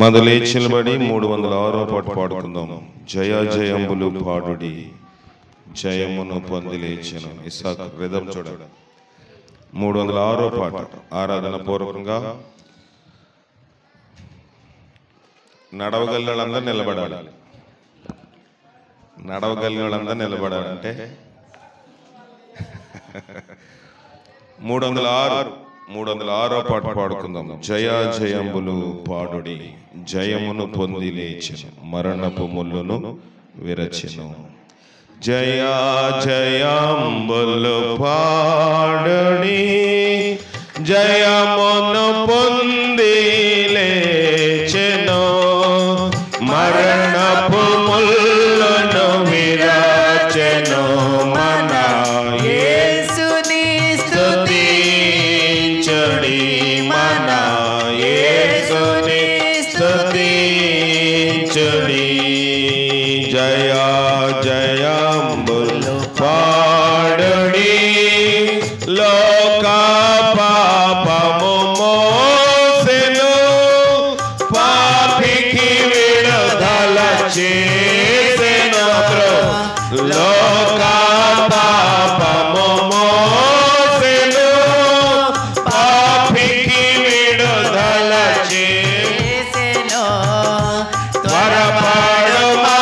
మొదలేచి నిలబడి 306వ పాట పాడుకుందాం. జయ జయంబులు పాడుడి, జయమును పొంది లేచెను. ఇస్సాకు రిథం చూడండి. 306వ పాట ఆరాధన పూర్వకంగా నడవగలిగినందరూ నిలబడాలి. నడవగలిగినందరూ నిలబడాలంటే 306వ పాట పాడుకుందాం. జయ జయంబులు పాడుడి, జయమును పొంది లేచెను, మరణపు ముళ్ళును విరచెను. జయ జయంబులు పాడుడి, జయమును పొంది లేచెను, మరణపు ముళ్ళును విరచెను. మన యేసుని స్తుతించుడి, మన యేసుని స్తుతించుడి. జయ జయంబులు పాడుడి, లోక పాపము మోసెను, పాపికి విడుదల చేసెను. లోక పాపము మోసెను, పాపికి విడుదల చేసెను. త్వరపడుమా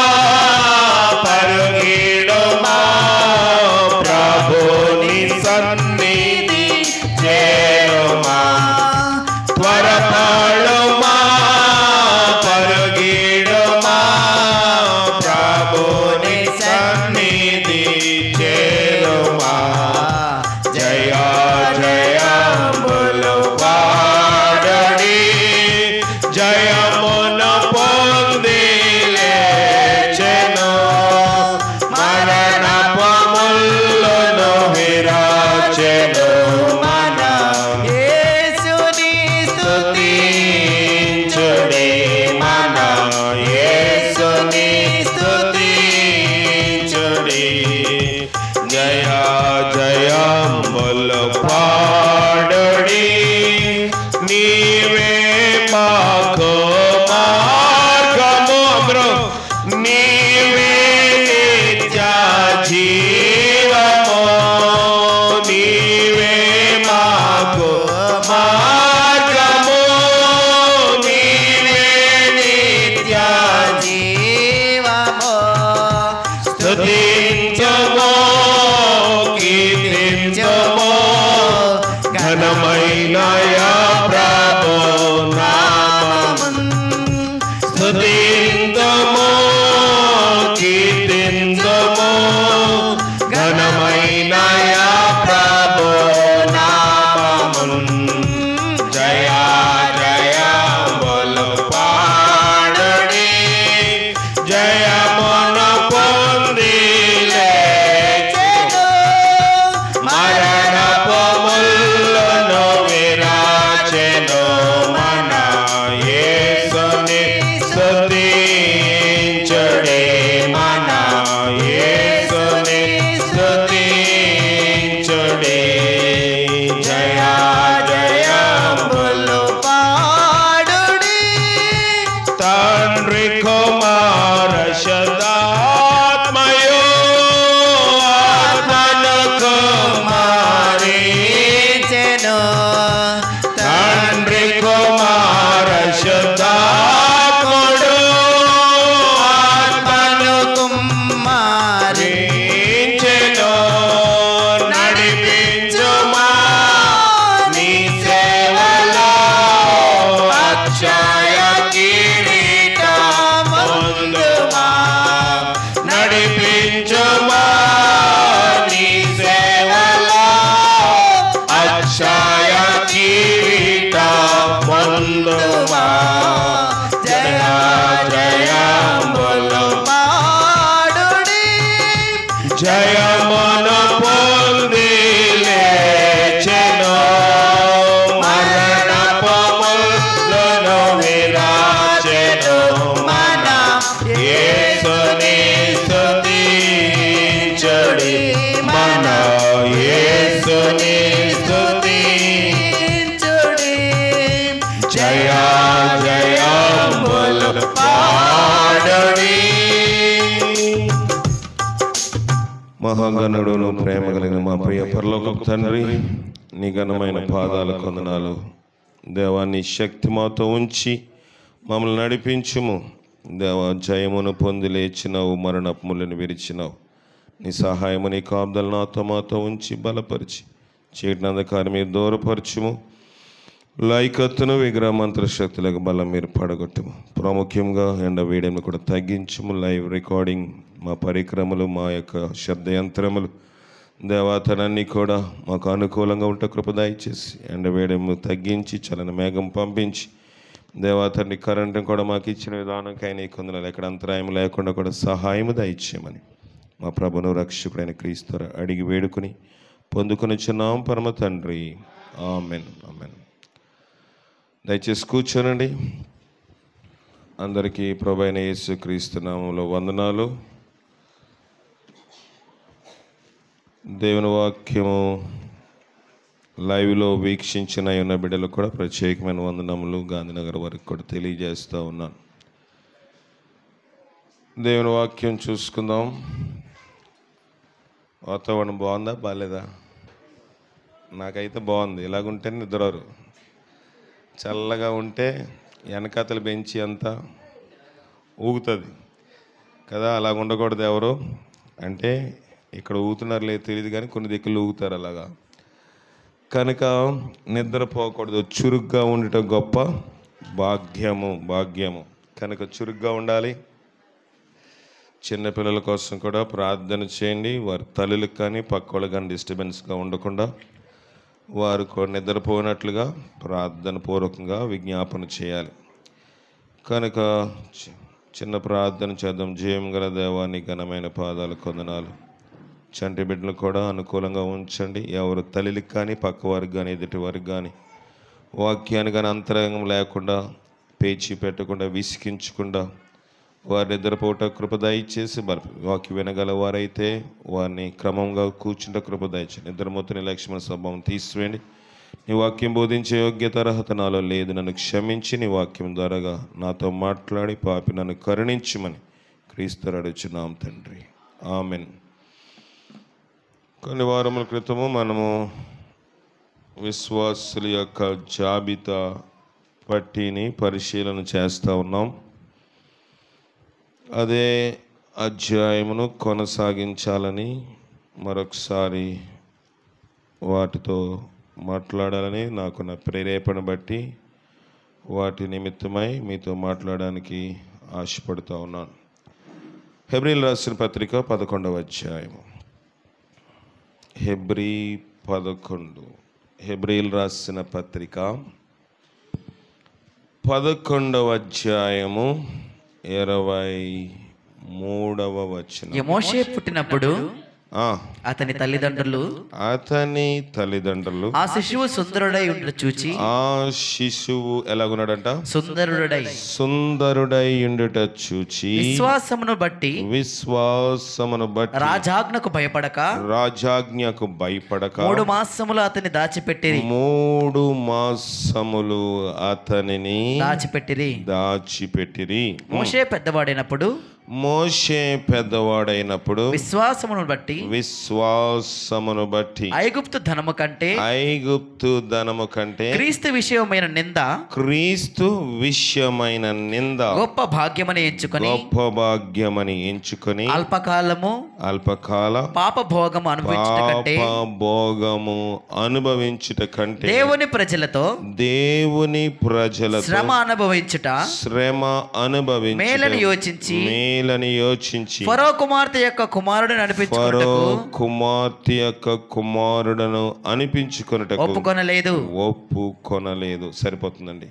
పరుగిడుమా, ప్రభుని సన్నిధి చేరుమా. త్వరపడుమా పరుగిడుమా, ప్రభుని సన్నిధి చేరుమా. జయ జయంబులు పాడుడి, జయమును పొంది లేచెను, మరణపు ముళ్ళును విరచెను. మన యేసుని స్తుతించుడి, మన యేసుని స్తుతించుడి. జయ జయంబులు పాడుడి, నీవే మాకు మార్గము, నీవే నిత్య జీవము, నీవే మాకు మార్గము, నీవే నిత్య జీవము. స్తుతించుము కీర్తించుము ఘనమైన యా ప్రభు నామమున్. స్తుతించుము కీర్తించుము ఘనమైన యా ప్రభు నామమున్. జయ జయంబులు పాడుడి, జయమును పొంది లేచెను, మరణపు ముళ్ళును విరచెను. మన యేసుని స్తుతించుడి, మన యేసుని స్తుతించుడి. జయ జయంబులు పాడుడి, తండ్రి కుమార శుద్ధాత్మయు ఆత్మను కుమారించెను. తండ్రి కుమార శుద్ధాత్ముడు ఆత్మను కుమారించెను. నడిపించుమా నీ సేవలో, అక్షయ కిరీటముందుమా. నడిపించుమా నీ సేవలో, అక్షయ కిరీటముందుమా. జయ జయంబులు పాడుడి, జయమును పొంది లేచెను, మరణపు ముళ్ళును విరచెను. మన యేసుని స్తుతించుడి, మన యేసుని స్తుతించుడి. జయ జయా జయములు పాడుడి. మహాగణుడును ప్రేమ కలిగిన మా ప్రియ పరలోకపు తండ్రి, నీ ఘనమైన పాదాలకు వందనాలు. దేవాన్ని శక్తి మాతో ఉంచి మమ్మల్ని నడిపించుము. దేవా, జయమును పొంది లేచినావు, మరణపు ముళ్ళను విరిచినావు. నీ సహాయము, నీ కాపుదలు నాతో మాతో ఉంచి బలపరిచి చీటిన అంధకారం మీరు దూరపరచుము. లైకత్తును విగ్రహ మంత్రశక్తులకు బలం మీరు పడగొట్టుము. ప్రాముఖ్యంగా ఎండ వేడిని కూడా తగ్గించుము. లైవ్ రికార్డింగ్, మా పరిక్రమలు, మా యొక్క శబ్ద యంత్రములు దేవాతనాన్ని కూడా మాకు అనుకూలంగా ఉంటే కృప దయచేసి ఎండ వేడిని తగ్గించి చలన మేఘం పంపించి దేవాతని కరెంటును కూడా మాకు ఇచ్చిన విధానంకైనా ఈ కొందరు ఎక్కడ అంతరాయం లేకుండా కూడా సహాయము దయచేయమని మా ప్రభును రక్షకుడైన క్రీస్తు అడిగి వేడుకుని పొందుకుని చిన్నాం పరమ తండ్రి. Amen, amen. దయచేసి కూర్చోనండి. అందరికీ ప్రభువైన యేసు క్రీస్తు నామములో వందనాలు. దేవుని వాక్యము లైవ్లో వీక్షించిన ఉన్న బిడ్డలు కూడా ప్రత్యేకమైన వందనములు గాంధీనగర్ వరకు కూడా తెలియజేస్తూ ఉన్నాను. దేవుని వాక్యం చూసుకుందాం. వాతావరణం బాగుందా బాగాలేదా? నాకైతే బాగుంది. ఇలాగుంటే నిద్రరు. చల్లగా ఉంటే వెనకాతలు బెంచి అంతా ఊగుతుంది కదా. అలాగ ఉండకూడదు. ఎవరు అంటే ఇక్కడ ఊగుతున్నారు లేదు తెలియదు, కానీ కొన్ని దిక్కులు ఊగుతారు అలాగా. కనుక నిద్రపోకూడదు. చురుగ్గా ఉండటం గొప్ప భాగ్యము. కనుక చురుగ్గా ఉండాలి. చిన్నపిల్లల కోసం కూడా ప్రార్థన చేయండి. వారి తల్లులకు కానీ పక్క వాళ్ళకి కానీ డిస్టర్బెన్స్గా ఉండకుండా వారు కూడా నిద్రపోయినట్లుగా ప్రార్థన పూర్వకంగా విజ్ఞాపన చేయాలి. కనుక చిన్న ప్రార్థన చేద్దాం. జయం గల దేవాన్ని ఘనమైన పాదాలకు వందనాలు. చంటి బిడ్డలు కూడా అనుకూలంగా ఉంచండి. ఎవరు తల్లికి కానీ పక్కవారికి కానీ ఎదుటి వారికి కానీ వాక్యాన్ని కానీ అంతరంగం లేకుండా పేచీ పెట్టకుండా విసికించకుండా వారి నిద్రపోట కృప దయచేసి వాక్యం వినగల వారైతే వారిని క్రమంగా కూర్చుంటే కృప దయచేసి నిద్రమొత్తుని లక్ష్మణ స్వభావం తీసివేయండి. నీ వాక్యం బోధించే యోగ్యత అర్హత నాలో లేదు. నన్ను క్షమించి నీ వాక్యం ద్వారాగా నాతో మాట్లాడి పాపి నన్ను కరుణించమని క్రీస్తు అడుగుచున్నాం తండ్రి. ఆమెన్. కొన్ని వారముల క్రితము మనము విశ్వాసుల యొక్క జాబితా పట్టిని పరిశీలన చేస్తూ ఉన్నాం. అదే అధ్యాయమును కొనసాగించాలని మరొకసారి వాటితో మాట్లాడాలని నాకున్న ప్రేరేపణ బట్టి వాటి నిమిత్తమై మీతో మాట్లాడడానికి ఆశపడుతూ ఉన్నాను. హెబ్రీయులకు రాసిన పత్రిక 11వ అధ్యాయము. హెబ్రీయులకు రాసిన పత్రిక 11వ అధ్యాయము 23వ వచనం. మోషే పుట్టినప్పుడు అతని తల్లిదండ్రులు ఆ శిశువు సుందరుడై ఉండుట చూచి, ఆ శిశువు ఎలాగున్నాడంట? సుందరుడై ఉండుట చూచి విశ్వాసమును బట్టి రాజాజ్ఞకు భయపడక 3 మాసములు అతని దాచిపెట్టిరి. 3 మాసములు అతనిని దాచిపెట్టిరి. మోషే పెద్దవాడైనప్పుడు విశ్వాసమును బట్టి ఐగుప్తు ధనము కంటే క్రీస్తు విషయమైన నింద గొప్ప భాగ్యమని ఎంచుకొని అల్పకాల పాపభోగము అనుభవించుట కంటే దేవుని ప్రజలతో శ్రమ అనుభవించుట మేలని యోచించి ఫరో కుమార్తె యొక్క కుమారుడను అనిపించుకొనుటకు ఒప్పుకొనలేదు. సరిపోతుందండి.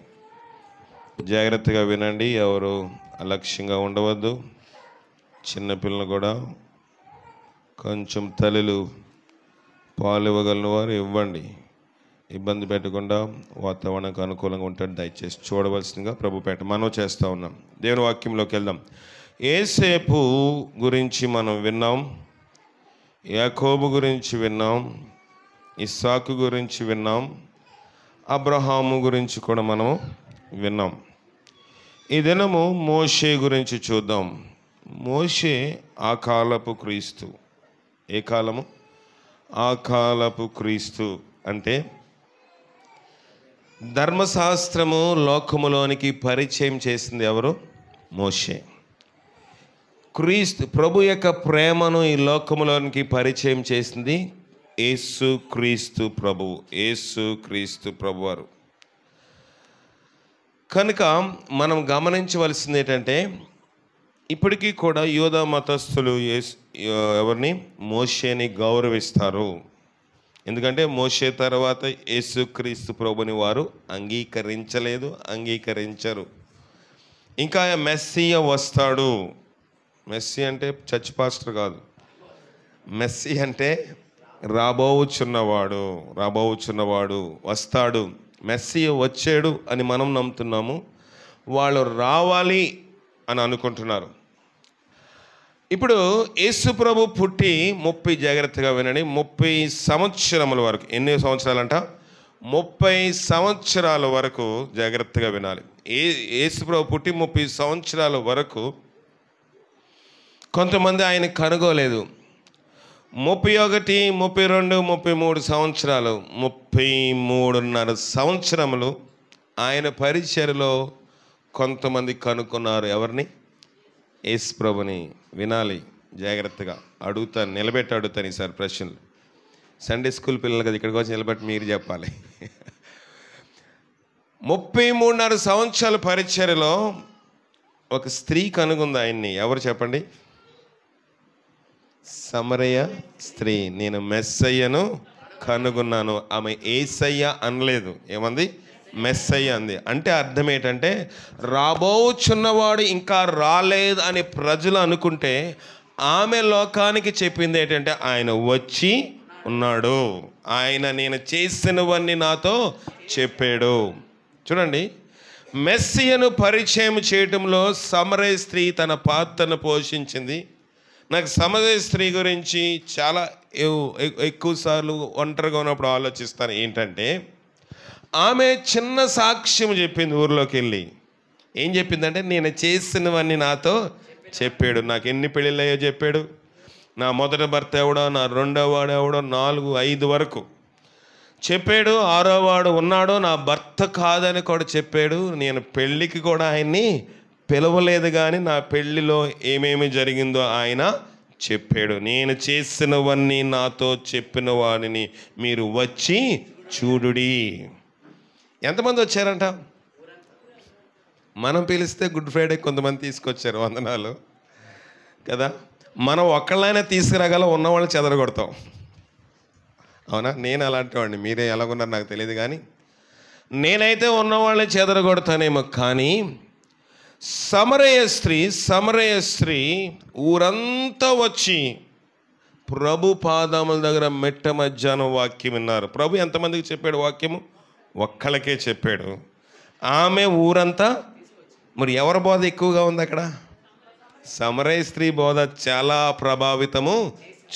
జాగ్రత్తగా వినండి. ఎవరు అలక్ష్యంగా ఉండవద్దు. చిన్నపిల్లలు కూడా కొంచెం తల్లులు పాలు ఇవ్వగలిగిన వారు ఇవ్వండి. ఇబ్బంది పెట్టకుండా వాతావరణానికి అనుకూలంగా ఉంటాడు. దయచేసి చూడవలసిందిగా ప్రభుపేట మనవి చేస్తూ ఉన్నాం. దేవుని వాక్యంలోకి వెళ్దాం. యేసేపు గురించి మనం విన్నాం, యాకోబు గురించి విన్నాం, ఇస్సాకు గురించి విన్నాం, అబ్రహాము గురించి కూడా మనం విన్నాం. ఈ దినము మోషే గురించి చూద్దాం. మోషే ఆ కాలపు క్రీస్తు. ఏ కాలము? ఆ కాలపు క్రీస్తు. అంటే ధర్మశాస్త్రము లోకములోనికి పరిచయం చేసింది ఎవరు? మోషే. క్రీస్తు ప్రభు యొక్క ప్రేమను ఈ లోకములోనికి పరిచయం చేసింది యేసు క్రీస్తు ప్రభువు, యేసు క్రీస్తు ప్రభువారు. కనుక మనం గమనించవలసింది ఏంటంటే, ఇప్పటికీ కూడా యూదా మతస్థులు ఎవరిని? మోషేని గౌరవిస్తారు. ఎందుకంటే మోషే తర్వాత యేసుక్రీస్తు ప్రభుని వారు అంగీకరించలేదు, అంగీకరించరు. ఇంకా మెస్సియా వస్తాడు. మెస్సి అంటే చర్చ్ పాస్టర్ కాదు. మెస్సి అంటే రాబోచున్నవాడు వస్తాడు. మెస్సి వచ్చాడు అని మనం నమ్ముతున్నాము. వాళ్ళు రావాలి అని అనుకుంటున్నారు. ఇప్పుడు యేసు ప్రభు పుట్టి 30, జాగ్రత్తగా వినండి, 30 సంవత్సరముల వరకు. ఎన్ని సంవత్సరాలంట? 30 సంవత్సరాల వరకు. జాగ్రత్తగా వినాలి. యేసు ప్రభు పుట్టి 30 సంవత్సరాల వరకు కొంతమంది ఆయన కనుగోలేదు. 31, 32, 33 సంవత్సరాలు, 33.5 సంవత్సరములు ఆయన పరిచర్యలో కొంతమంది కనుక్కున్నారు. ఎవరిని? యేసు ప్రభుని. వినాలి జాగ్రత్తగా. నిలబెట్టి అడుగుతాను ఈసారి ప్రశ్నలు. సండే స్కూల్ పిల్లలు కదా, ఇక్కడికి వచ్చి నిలబెట్టి మీరు చెప్పాలి. 33.5 సంవత్సరాల పరిచర్యలో ఒక స్త్రీ కనుగొంది ఆయన్ని. ఎవరు చెప్పండి? సమరయ స్త్రీ. నేను మెస్సయ్యను కనుగొన్నాను. ఆమె యేసయ్య అనలేదు. ఏమంది? మెస్సయ్య అంది. అంటే అర్థం ఏంటంటే, రాబోచున్నవాడు ఇంకా రాలేదు అని ప్రజలు అనుకుంటే, ఆమె లోకానికి చెప్పింది ఏంటంటే, ఆయన వచ్చి ఉన్నాడు, ఆయన నేను చేసినవన్నీ నాతో చెప్పాడు. చూడండి, మెస్సియను పరిచయం చేయటంలో సమరయ స్త్రీ తన పాత్రను పోషించింది. నాకు సమరయ స్త్రీ గురించి చాలా ఎక్కువసార్లు ఒంటరిగా ఉన్నప్పుడు ఆలోచిస్తాను. ఏంటంటే, ఆమె చిన్న సాక్ష్యం చెప్పింది. ఊర్లోకి వెళ్ళి ఏం చెప్పిందంటే, నేను చేసినవన్నీ నాతో చెప్పాడు. నాకు ఎన్ని పెళ్ళిళ్ళయ్యో చెప్పాడు, నా మొదటి భర్త ఎవడో, నా రెండో వాడు ఎవడో, 4, 5 వరకు చెప్పాడు. 6వ వాడు ఉన్నాడో నా భర్త కాదని కూడా చెప్పాడు. నేను పెళ్ళికి కూడా ఆయన్ని పిలవలేదు, కానీ నా పెళ్ళిలో ఏమేమి జరిగిందో ఆయన చెప్పాడు. నేను చేసినవన్నీ నాతో చెప్పిన వాడిని మీరు వచ్చి చూడుడి. ఎంతమంది వచ్చారంట? మనం పిలిస్తే గుడ్ ఫ్రైడే కొంతమంది తీసుకొచ్చారు, వందనాలు కదా. మనం ఒక్కళ్ళైనా తీసుకురాగల, ఉన్నవాళ్ళు చెదరగొడతాం. అవునా? నేను అలాంటి వాడిని, మీరే ఎలాగున్నారు నాకు తెలియదు, కానీ నేనైతే ఉన్నవాళ్ళని చెదరగొడతానేమో. కానీ సమరయ స్త్రీ ఊరంతా వచ్చి ప్రభు పాదముల దగ్గర మెట్ట మధ్యాహ్నం వాక్యం విన్నారు. ప్రభు ఎంతమందికి చెప్పాడు వాక్యము? ఒక్కళ్ళకే చెప్పాడు. ఆమె ఊరంతా. మరి ఎవరి బోధ ఎక్కువగా ఉంది అక్కడ? సమరయ స్త్రీ బోధ చాలా ప్రభావితము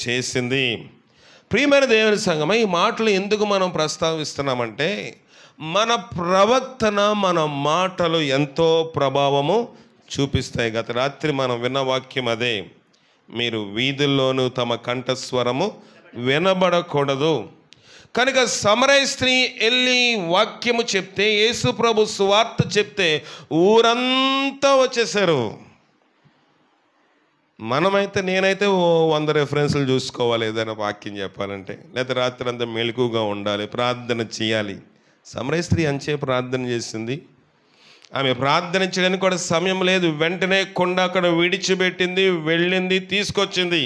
చేసింది. ప్రియమైన దేవుని సంగమా, ఈ మాటలు ఎందుకు మనం ప్రస్తావిస్తున్నామంటే, మన ప్రవర్తన, మన మాటలు ఎంతో ప్రభావము చూపిస్తాయి. గత రాత్రి మనం విన్న వాక్యం అదే. మీరు వీధుల్లోనూ తమ కంఠస్వరము వినబడకూడదు. కనుక సమరయ స్త్రీ వెళ్ళి వాక్యము చెప్తే, యేసు ప్రభు సువార్త చెప్తే ఊరంతా వచ్చేసారు. మనమైతే, నేనైతే 100 రెఫరెన్సులు చూసుకోవాలి ఏదైనా వాక్యం చెప్పాలంటే, లేదా రాత్రి అంతా మెలకుగా ఉండాలి, ప్రార్థన చేయాలి. సమరయ స్త్రీ అంచే ప్రార్థన చేసింది. ఆమె ప్రార్థన చేయడానికి కూడా సమయం లేదు. వెంటనే కొండ అక్కడ విడిచిపెట్టింది, వెళ్ళింది, తీసుకొచ్చింది.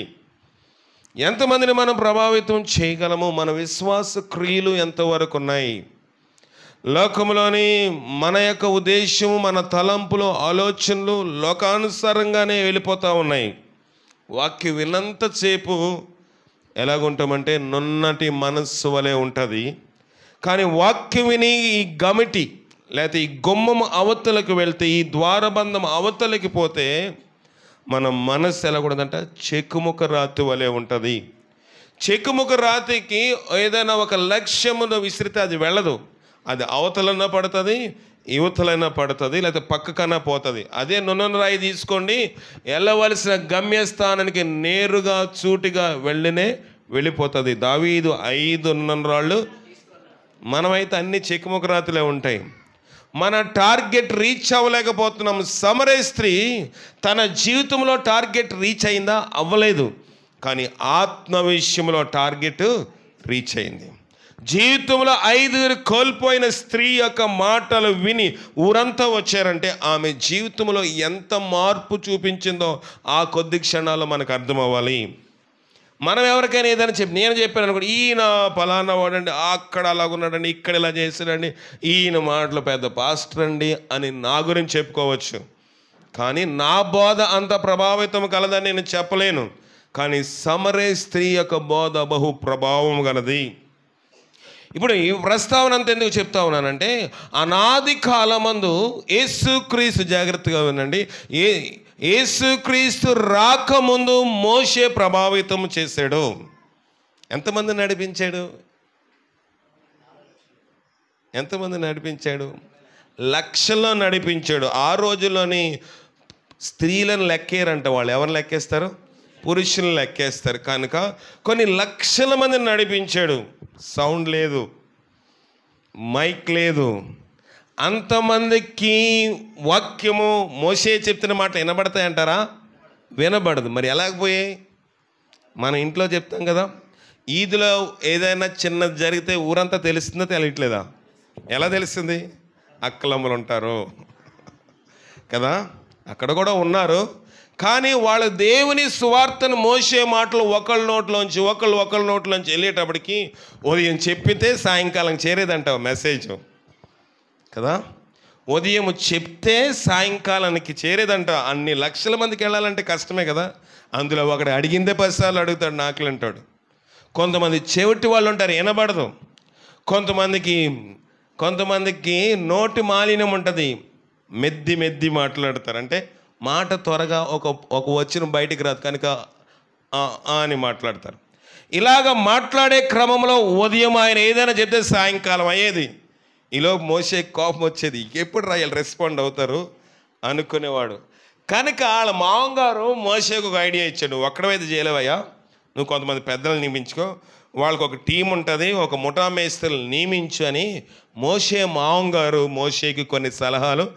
ఎంతమందిని మనం ప్రభావితం చేయగలము? మన విశ్వాస క్రియలు ఎంతవరకు ఉన్నాయి? లోకంలోని మన యొక్క ఉద్దేశము, మన తలంపులు, ఆలోచనలు లోకానుసారంగానే వెళ్ళిపోతూ ఉన్నాయి. వాక్యం విన్నంతసేపు ఎలాగుంటామంటే నున్నటి మనస్సు వలె ఉంటుంది. కానీ వాక్యం విని ఈ గమిటి లేకపోతే ఈ గుమ్మం అవతలకు వెళ్తే, ఈ ద్వారబంధం అవతలకి పోతే మన మనస్సు ఎలా కూడదంట? చెక్కుముఖ రాతి వలె ఉంటుంది. చెక్కుముఖ రాతికి ఏదైనా ఒక లక్ష్యమును విసిరితే అది వెళ్ళదు. అది అవతలన పడుతుంది, యువతలైనా పడుతుంది, లేకపోతే పక్కకన్నా పోతుంది. అదే నున్నన రాయి తీసుకోండి, వెళ్ళవలసిన గమ్యస్థానానికి నేరుగా సూటిగా వెళ్ళిపోతుంది. దావీదు 5 నున్నన రాళ్ళు, మనమైతే అన్ని చెక్కుముఖరాతులే ఉంటాయి. మన టార్గెట్ రీచ్ అవ్వలేకపోతున్నాం. సమరయ స్త్రీ తన జీవితంలో టార్గెట్ రీచ్ అయిందా? అవ్వలేదు. కానీ ఆత్మ విషయంలో టార్గెట్ రీచ్ అయింది. జీవితంలో 5 కోల్పోయిన స్త్రీ యొక్క మాటలు విని ఊరంతా వచ్చారంటే ఆమె జీవితంలో ఎంత మార్పు చూపించిందో ఆ కొద్ది క్షణాల్లో మనకు అర్థం అవ్వాలి. మనం ఎవరికైనా ఏదైనా నేను చెప్పాను అనుకోండి, ఈయన పలానా వాడండి, అక్కడ అలాగున్నాడండి, ఇక్కడ ఇలా చేశాడండి, ఈయన మాటలు పెద్ద పాస్టర్ అండి అని నా గురించి చెప్పుకోవచ్చు. కానీ నా బోధ అంత ప్రభావితం కలదని నేను చెప్పలేను. కానీ సమరయ స్త్రీ యొక్క బోధ బహు ప్రభావం గలది. ఇప్పుడు ఈ ప్రస్తావన అంత ఎందుకు చెప్తా ఉన్నానంటే, అనాది కాలమందు యేసుక్రీస్తు, జాగ్రత్తగా వినండి, యేసుక్రీస్తు రాకముందు మోషే ప్రభావితం చేశాడు. ఎంతమంది నడిపించాడు? లక్షల్లో నడిపించాడు. ఆ రోజుల్లోని స్త్రీలను లెక్కేరంట. వాళ్ళు ఎవరు లెక్కేస్తారు? పురుషులను లెక్కేస్తారు. కనుక కొన్ని లక్షల మందిని నడిపించాడు. సౌండ్ లేదు, మైక్ లేదు, అంతమందికి వాక్యము మోషే చెప్తున్న మాటలు వినబడతాయంటారా? వినబడదు. మరి ఎలాగపోయాయి? మన ఇంట్లో చెప్తాం కదా, ఈదులో ఏదైనా చిన్నది జరిగితే ఊరంతా తెలుస్తుందో తెలియట్లేదా? ఎలా తెలుస్తుంది? అక్కలమ్మలు ఉంటారు కదా, అక్కడ కూడా ఉన్నారు. కానీ వాళ్ళ దేవుని సువార్తను మోసే మాటలు ఒకళ్ళ నోట్లోంచి వెళ్ళేటప్పటికి ఉదయం చెప్పితే సాయంకాలం చేరేదంట మెసేజ్ కదా. ఉదయం చెప్తే సాయంకాలానికి చేరేదంట. అన్ని లక్షల మందికి వెళ్ళాలంటే కష్టమే కదా. అందులో ఒకడు అడిగిందే 10 సార్లు అడుగుతాడు, నాకులు అంటాడు. కొంతమంది చెవిటి వాళ్ళు ఉంటారు, వినబడదు. కొంతమందికి నోటి మాలిన్యం ఉంటుంది, మెద్ది మాట్లాడతారు. అంటే మాట త్వరగా ఒక వచ్చిన బయటికి రాదు కనుక అని మాట్లాడతారు. ఇలాగ మాట్లాడే క్రమంలో ఉదయం ఆయన ఏదైనా చెప్తే సాయంకాలం అయ్యేది. ఈలోపు మోసే కోపం వచ్చేది, ఎప్పుడు రాయాలి రెస్పాండ్ అవుతారు అనుకునేవాడు. కనుక వాళ్ళ మామగారు మోసేకు ఒక ఐడియా ఇచ్చాడు, ఒక్కడమైతే చేయలేవయ్యా, నువ్వు కొంతమంది పెద్దలను నియమించుకో, వాళ్ళకు ఒక టీం ఉంటుంది, ఒక ముఠా మేస్త్రులు నియమించు అని మోసే మామగారు మోసేకి కొన్ని సలహాలు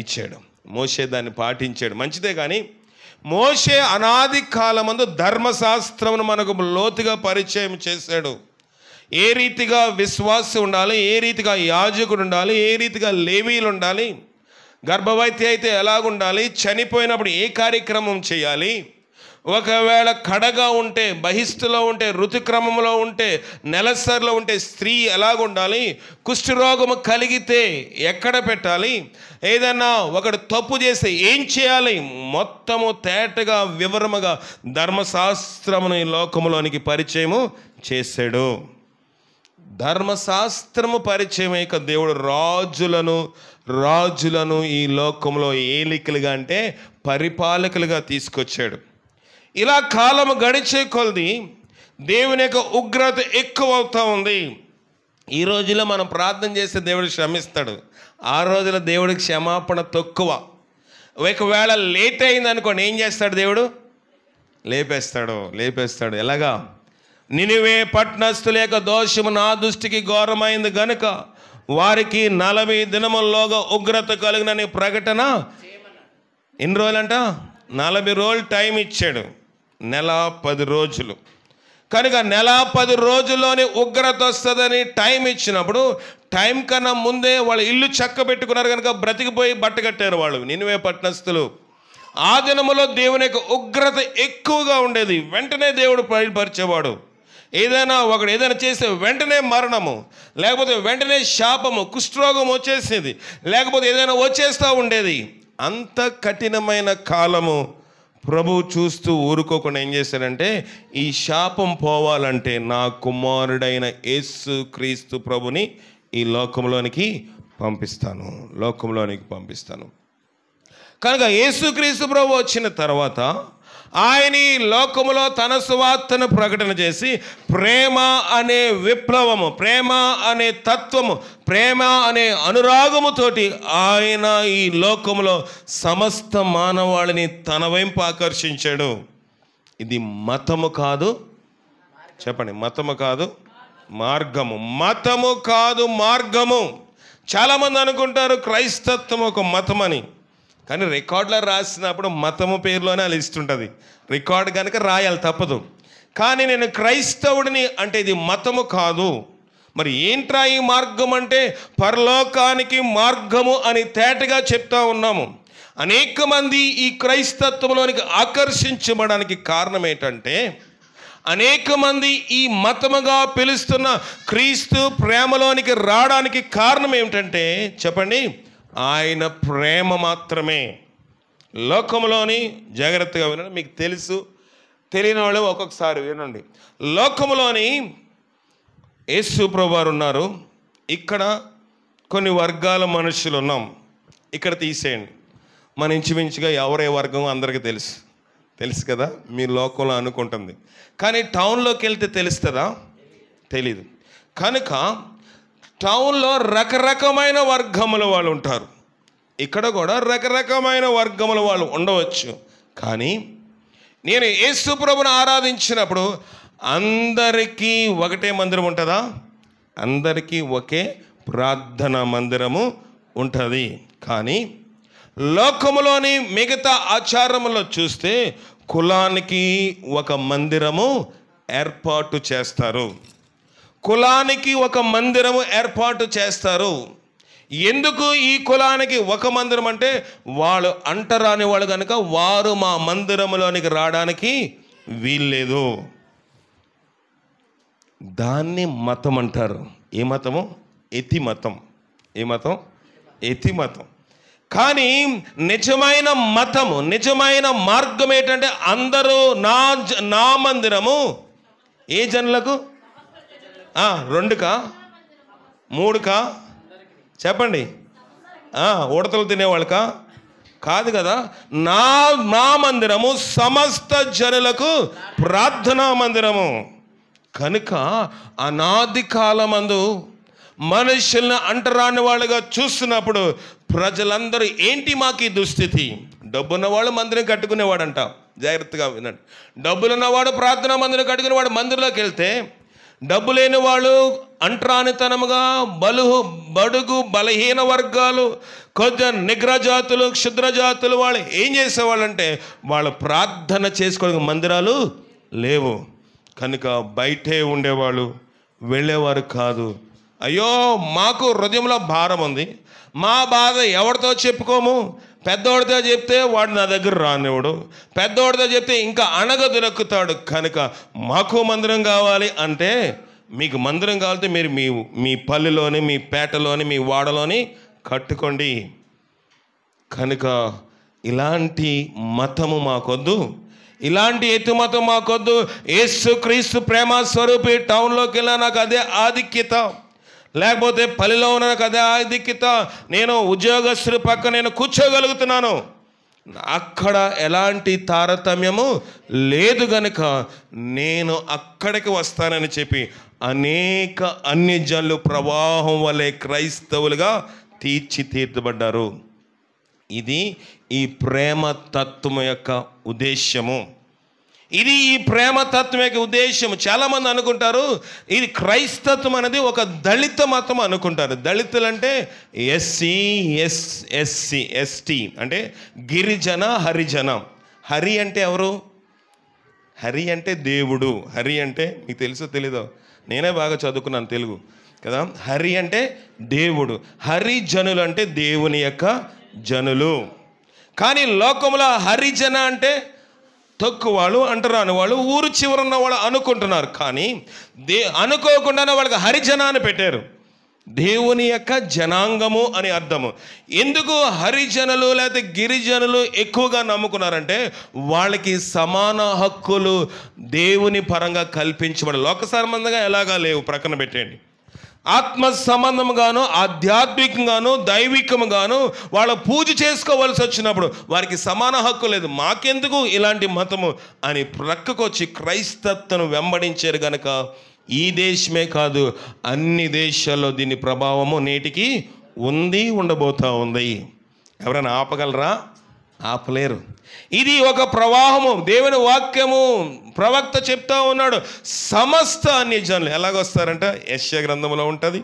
ఇచ్చాడు. మోసే దాన్ని పాటించాడు, మంచిదే. కానీ మోసే అనాది కాలమందు ధర్మశాస్త్రమును మనకు లోతుగా పరిచయం చేశాడు. ఏ రీతిగా విశ్వాసం ఉండాలి, ఏ రీతిగా యాజకుడు ఉండాలి, ఏ రీతిగా లేవీలు ఉండాలి, గర్భవతి అయితే ఎలాగుండాలి, చనిపోయినప్పుడు ఏ కార్యక్రమం చేయాలి, ఒకవేళ కడగా ఉంటే, బహిష్టులో ఉంటే, ఋతుక్రమంలో ఉంటే, నెలసరిలో ఉంటే స్త్రీ ఎలాగుండాలి, కుష్ఠరోగము కలిగితే ఎక్కడ పెట్టాలి, ఏదన్నా ఒకడు తప్పు చేస్తే ఏం చేయాలి, మొత్తము తేటగా వివరముగా ధర్మశాస్త్రమును ఈ లోకములోనికి పరిచయము చేశాడు. ధర్మశాస్త్రము పరిచయమేక దేవుడు రాజులను ఈ లోకంలో ఏలికలుగా అంటే పరిపాలకులుగా తీసుకొచ్చాడు. ఇలా కాలము గడిచే కొలది దేవుని యొక్క ఉగ్రత ఎక్కువ అవుతూ ఉంది. ఈ రోజులో మనం ప్రార్థన చేస్తే దేవుడు క్షమిస్తాడు, ఆ రోజులో దేవుడికి క్షమాపణ తక్కువ. ఒకవేళ లేట్ అయింది అనుకోండి, ఏం చేస్తాడు దేవుడు? లేపేస్తాడు. ఎలాగా? నినివే పట్టణస్థుల యొక్క దోషము నా దృష్టికి ఘోరమైంది గనుక వారికి 40 దినముల్లోగా ఉగ్రత కలిగినని ప్రకటన. ఎన్ని రోజులంట? 40 రోజులు టైం ఇచ్చాడు, 10 రోజులు. కనుక 10 రోజుల్లోనే ఉగ్రత వస్తుందని టైం ఇచ్చినప్పుడు టైం కన్నా ముందే వాళ్ళు ఇల్లు చక్క పెట్టుకున్నారు కనుక బ్రతికిపోయి బట్ట కట్టారు వాళ్ళు నినివే పట్టణస్థులు. ఆ దినములో దేవుని యొక్క ఉగ్రత ఎక్కువగా ఉండేది. వెంటనే దేవుడు బయలుపరిచేవాడు. ఒకడు ఏదైనా చేస్తే వెంటనే మరణము, లేకపోతే వెంటనే శాపము, కుష్ఠరోగం వచ్చేసేది, లేకపోతే ఏదైనా వచ్చేస్తూ ఉండేది. అంత కఠినమైన కాలము ప్రభు చూస్తూ ఊరుకోకుండా ఏం చేశాడంటే, ఈ శాపం పోవాలంటే నా కుమారుడైన యేసు క్రీస్తు ప్రభుని ఈ లోకంలోనికి పంపిస్తాను. కనుక యేసుక్రీస్తు ప్రభు వచ్చిన తర్వాత ఆయన ఈ లోకములో తన సువార్తను ప్రకటన చేసి ప్రేమ అనే విప్లవము, ప్రేమ అనే తత్వము, ప్రేమ అనే అనురాగముతోటి ఆయన ఈ లోకములో సమస్త మానవాళిని తన వైపు ఆకర్షించాడు. ఇది మతము కాదు, చెప్పండి, మతము కాదు మార్గము. మతము కాదు మార్గము. చాలామంది అనుకుంటారు క్రైస్తత్వం ఒక మతం అని, కానీ రికార్డులో రాసినప్పుడు మతము పేరులోనే ఆ లిస్ట్ ఉంటుంది. రికార్డు కనుక రాయాలి, తప్పదు. కానీ నేను క్రైస్తవుడిని అంటే ఇది మతము కాదు. మరి ఏంట్రా ఈ మార్గం అంటే పరలోకానికి మార్గము అని తేటగా చెప్తా ఉన్నాము. అనేక మంది ఈ క్రైస్తత్వంలోనికి ఆకర్షించబడడానికి కారణం ఏంటంటే, అనేక మంది ఈ మతముగా పిలుస్తున్న క్రీస్తు ప్రేమలోనికి రావడానికి కారణం ఏమిటంటే చెప్పండి, ఆయన ప్రేమ మాత్రమే. లోకంలోని జాగ్రత్తగా వినండి, మీకు తెలుసు, తెలియని వాళ్ళు ఒక్కొక్కసారి వినండి. లోకంలోని యేసు ప్రభువు వారు ఉన్నారు, ఇక్కడ కొన్ని వర్గాల మనుషులు ఉన్నాం. ఇక్కడ తీసేయండి, మన ఇంచుమించుగా ఎవరే వర్గం అందరికీ తెలుసు కదా, మీ లోకంలో అనుకుంటుంది. కానీ టౌన్లోకి వెళ్తే తెలుస్తుందా? తెలీదు. కనుక టౌన్లో రకరకమైన వర్గముల వాళ్ళు ఉంటారు, ఇక్కడ కూడా రకరకమైన వర్గముల వాళ్ళు ఉండవచ్చు. కానీ నేను యేసు ప్రభువును ఆరాధించినప్పుడు అందరికీ ఒకటే మందిరం ఉంటుందా? అందరికీ ఒకే ప్రార్థనా మందిరము ఉంటుంది. కానీ లోకములోని మిగతా ఆచారములో చూస్తే కులానికి ఒక మందిరము ఏర్పాటు చేస్తారు. కులానికి ఒక మందిరము ఏర్పాటు చేస్తారు. ఎందుకు ఈ కులానికి ఒక మందిరం అంటే, వాళ్ళు అంటరాని వాళ్ళు కనుక వారు మా మందిరములోనికి రావడానికి వీల్లేదు. దాన్ని మతం అంటారు. ఏ మతము? ఎతి మతం. ఏ మతం? ఎతి మతం. కానీ నిజమైన మతము, నిజమైన మార్గం ఏంటంటే అందరూ నా మందిరము ఏ జనులకు? 2కా 3కా చెప్పండి, ఉడతలు తినేవాళ్ళకా? కాదు కదా. నా మందిరము సమస్త జనులకు ప్రార్థనా మందిరము. కనుక అనాది కాలమందు మనుషులను అంటరాని వాళ్ళుగా చూస్తున్నప్పుడు ప్రజలందరూ ఏంటి మాకు ఈ దుస్థితి? డబ్బున్నవాడు మందిరం కట్టుకునేవాడంట. జాగ్రత్తగా వినండి, డబ్బులున్నవాడు ప్రార్థనా మందిరం కట్టుకునేవాడు మందిరంలోకి వెళ్తే, డబ్బు లేని వాళ్ళు అంటరానితనముగా బడుగు బలహీన వర్గాలు, కొద్ది నిగ్రజాతులు, క్షుద్రజాతులు వాళ్ళు ఏం చేసేవాళ్ళంటే వాళ్ళు ప్రార్థన చేసుకోవడానికి మందిరాలు లేవు కనుక బయటే ఉండేవాళ్ళు, వెళ్ళేవారు కాదు. అయ్యో మాకు హృదయంలో భారం ఉంది, మా బాధ ఎవరితో చెప్పుకోము, పెద్దోడితో చెప్తే వాడు నా దగ్గర రానివాడు, పెద్దోడితో చెప్తే ఇంకా అణగదొరుకుతాడు. కనుక మాకు మందిరం కావాలి అంటే, మీకు మందిరం కావాలంటే మీరు మీ పల్లెలోని, మీ పేటలోని, మీ వాడలోని కట్టుకోండి. కనుక ఇలాంటి మతము మాకొద్దు, ఇలాంటి ఎత్తు మతం మాకొద్దు. యేసు క్రీస్తు ప్రేమ స్వరూపి టౌన్లోకి వెళ్ళినా నాకు అదే ఆధిక్యత, లేకపోతే పల్లెలో ఉన్న నాకు అదే ఆధిక్యత. నేను ఉద్యోగస్తుల పక్క నేను కూర్చోగలుగుతున్నాను, అక్కడ ఎలాంటి తారతమ్యము లేదు గనుక నేను అక్కడికి వస్తానని చెప్పి అనేక అన్యజనులు ప్రవాహం వలె క్రైస్తవులుగా తీర్చిదిద్దబడ్డారు. ఇది ఈ ప్రేమ తత్వం యొక్క ఉద్దేశ్యము. ఇది ఈ ప్రేమ తత్వం యొక్క ఉద్దేశము. చాలామంది అనుకుంటారు ఇది క్రైస్తత్వం అనేది ఒక దళిత మతం అనుకుంటారు. దళితులు అంటే ఎస్సీ అంటే గిరిజన, హరిజన. హరి అంటే ఎవరు? హరి అంటే దేవుడు. హరి అంటే మీకు తెలుసో తెలీదో, నేనే బాగా చదువుకున్నాను తెలుగు కదా. హరి అంటే దేవుడు, హరిజనులు అంటే దేవుని యొక్క జనులు. కానీ లోకంలో హరిజన అంటే తక్కువ వాళ్ళు, అంటరాని వాళ్ళు, ఊరు చివరన్న వాళ్ళు అనుకుంటున్నారు. కానీ అనుకోకుండానే వాళ్ళకి హరిజన అని పెట్టారు. దేవుని యొక్క జనాంగము అని అర్థము. ఎందుకు హరిజనులు లేకపోతే గిరిజనులు ఎక్కువగా నమ్ముకున్నారంటే వాళ్ళకి సమాన హక్కులు దేవుని పరంగా కల్పించబడి, లోక సంబంధంగా ఎలాగా లేవు, ప్రక్కన పెట్టండి. ఆత్మ సంబంధంగాను, ఆధ్యాత్మికంగాను, దైవికంగాను వాళ్ళ పూజ చేసుకోవాల్సి వచ్చినప్పుడు వారికి సమాన హక్కు లేదు. మాకెందుకు ఇలాంటి మతము అని ప్రక్కకు వచ్చి క్రైస్తత్వను వెంబడించారు గనక ఈ దేశమే కాదు అన్ని దేశాల్లో దీని ప్రభావము నేటికి ఉంది, ఉండబోతా ఉంది. ఎవరైనా ఆపగలరా? ఆపలేరు. ఇది ఒక ప్రవాహము. దేవుని వాక్యము ప్రవక్త చెప్తా ఉన్నాడు, సమస్త అన్యజనులు ఎలాగొస్తారంట? యెషయా గ్రంథములో ఉంటుంది.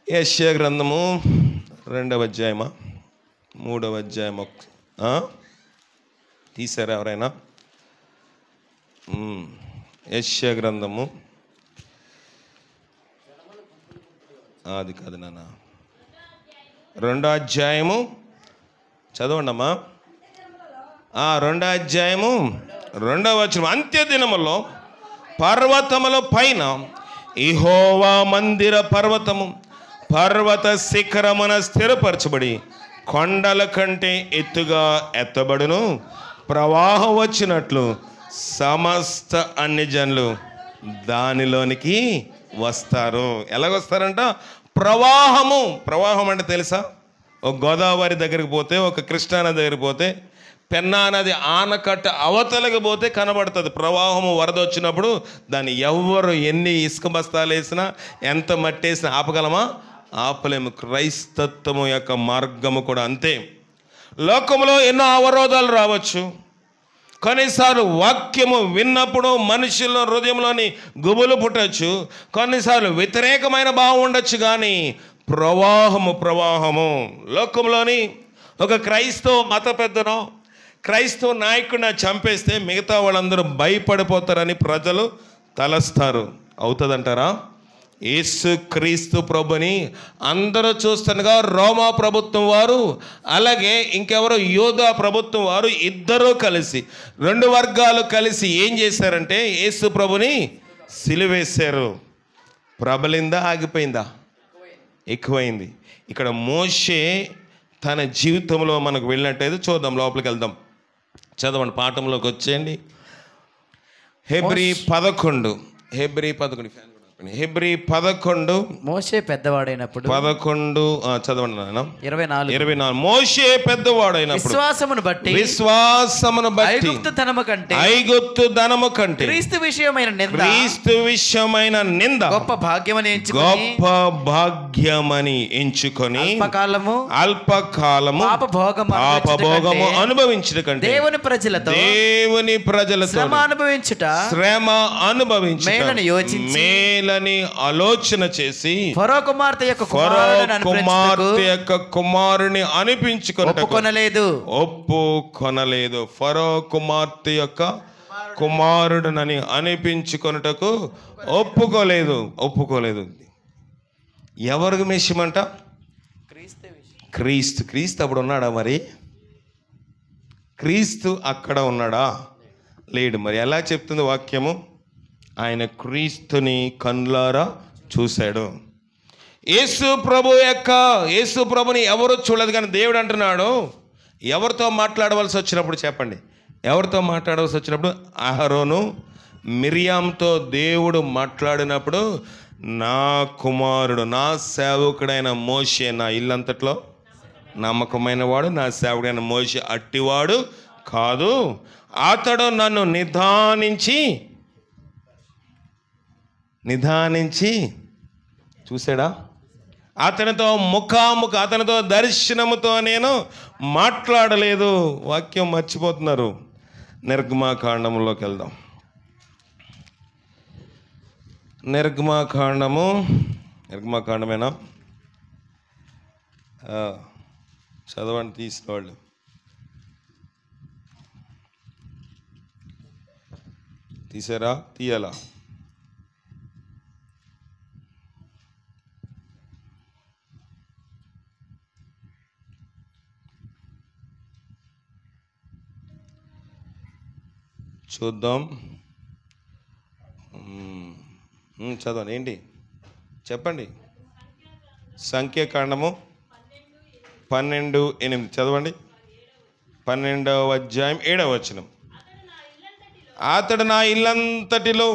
యెషయా గ్రంథము 2వ అధ్యాయమా 3వ అధ్యాయమా తీసారా ఎవరైనా? యెషయా గ్రంథము అది కాదు నాన్న, 2వ అధ్యాయము చదవండి అమ్మా. 2వ అధ్యాయము 2వ వచనం. అంత్య దినములో పర్వతముల పైన యెహోవా మందిర పర్వతము పర్వత శిఖరమున స్థిరపరచబడి కొండల కంటే ఎత్తుగా ఎత్తబడును. ప్రవాహం వచ్చినట్లు సమస్త అన్యజనులు దానిలోనికి వస్తారు. ఎలాగొస్తారంట? ప్రవాహము. ప్రవాహం అంటే తెలుసా? ఒక గోదావరి దగ్గరికి పోతే, ఒక కృష్ణానది దగ్గరికి పోతే, పెన్నా నది ఆనకట్ట అవతలకి పోతే కనబడుతుంది ప్రవాహము. వరద వచ్చినప్పుడు దాన్ని ఎవ్వరు ఎన్ని ఇసుక బస్తాలు వేసినా, ఎంత మట్టి వేసినా ఆపగలమా? ఆపలేము. క్రైస్తత్వము యొక్క మార్గము కూడా అంతే. లోకంలో ఎన్నో అవరోధాలు రావచ్చు. కొన్నిసార్లు వాక్యము విన్నప్పుడు మనుషుల హృదయంలోని గుబులు పుట్టచ్చు. కొన్నిసార్లు వ్యతిరేకమైన భావం ఉండొచ్చు. కానీ ప్రవాహము లోకంలోని ఒక క్రైస్తవ మత పెద్దనో క్రైస్తవ నాయకుడిని చంపేస్తే మిగతా వాళ్ళందరూ భయపడిపోతారని ప్రజలు తలస్తారు. అవుతుందంటారా? యేసు క్రీస్తు ప్రభుని అందరూ చూస్తుండగా రోమా ప్రభుత్వం వారు, అలాగే ఇంకెవరో యోధా ప్రభుత్వం వారు ఇద్దరూ కలిసి, 2 వర్గాలు కలిసి ఏం చేశారంటే యేసు ప్రభుని సిలువేశారు. ప్రబలిందా? ఆగిపోయిందా? ఎక్కువైంది. ఇక్కడ మోషే తన జీవితంలో మనకు వెళ్ళినట్టయితే చూద్దాం. లోపలికి వెళ్దాం. చదవండి, పాఠంలోకి వచ్చేయండి. హెబ్రీ 11 మోషే పెద్దవాడైనప్పుడు 11 చదవండి నాయన. 24 మోషే పెద్దవాడైనప్పుడు విశ్వాసమును బట్టి ఐగుప్తు ధనము కంటే క్రీస్తు విషయమైన నింద గొప్ప భాగ్యమని ఎంచుకొని అల్పకాలము పాపభోగము అనుభవించుట కంటే దేవుని ప్రజలతో శ్రమ అనుభవించుట మేలని ఆలోచన చేసి ఫరో కుమార్తె యొక్క కుమారుని ఒప్పుకొనలేదు. ఫరో కుమార్తె యొక్క కుమారుడునని అనిపించుకొనుటకు ఒప్పుకోలేదు. ఎవరికి విషయమంట? క్రీస్తు అప్పుడు ఉన్నాడా? మరి క్రీస్తు అక్కడ ఉన్నాడా? లేడు. మరి ఎలా చెప్తుంది వాక్యము? ఆయన క్రీస్తుని కన్నులారా చూశాడు. యేసు ప్రభుని ఎవరు చూడలేదు. కానీ దేవుడు అంటున్నాడు, ఎవరితో మాట్లాడవలసి వచ్చినప్పుడు చెప్పండి, ఎవరితో మాట్లాడవలసి వచ్చినప్పుడు అహరోను మిరియాంతో దేవుడు మాట్లాడినప్పుడు, నా కుమారుడు, నా సేవకుడైన మోషే నా ఇల్లంతట్లో నమ్మకమైన వాడు, నా సేవకుడైన మోషే అట్టివాడు కాదు, అతడు నన్ను నిదానించి చూసాడా? అతనితో అతనితో దర్శనముతో నేను మాట్లాడలేదు. వాక్యం మర్చిపోతున్నారు. నిర్గమాకాండంలోకి వెళ్దాం. నిర్గమాకాండమేనా? చదవండి తీసిన వాళ్ళు. తీసారా? తీయాలా? చూద్దాం. చదవండి. ఏంటి చెప్పండి. సంఖ్యాకాండము 12:8 చదవండి. 12వ అధ్యాయం 7వ వచనం. అతడు నా ఇల్లంతటిలో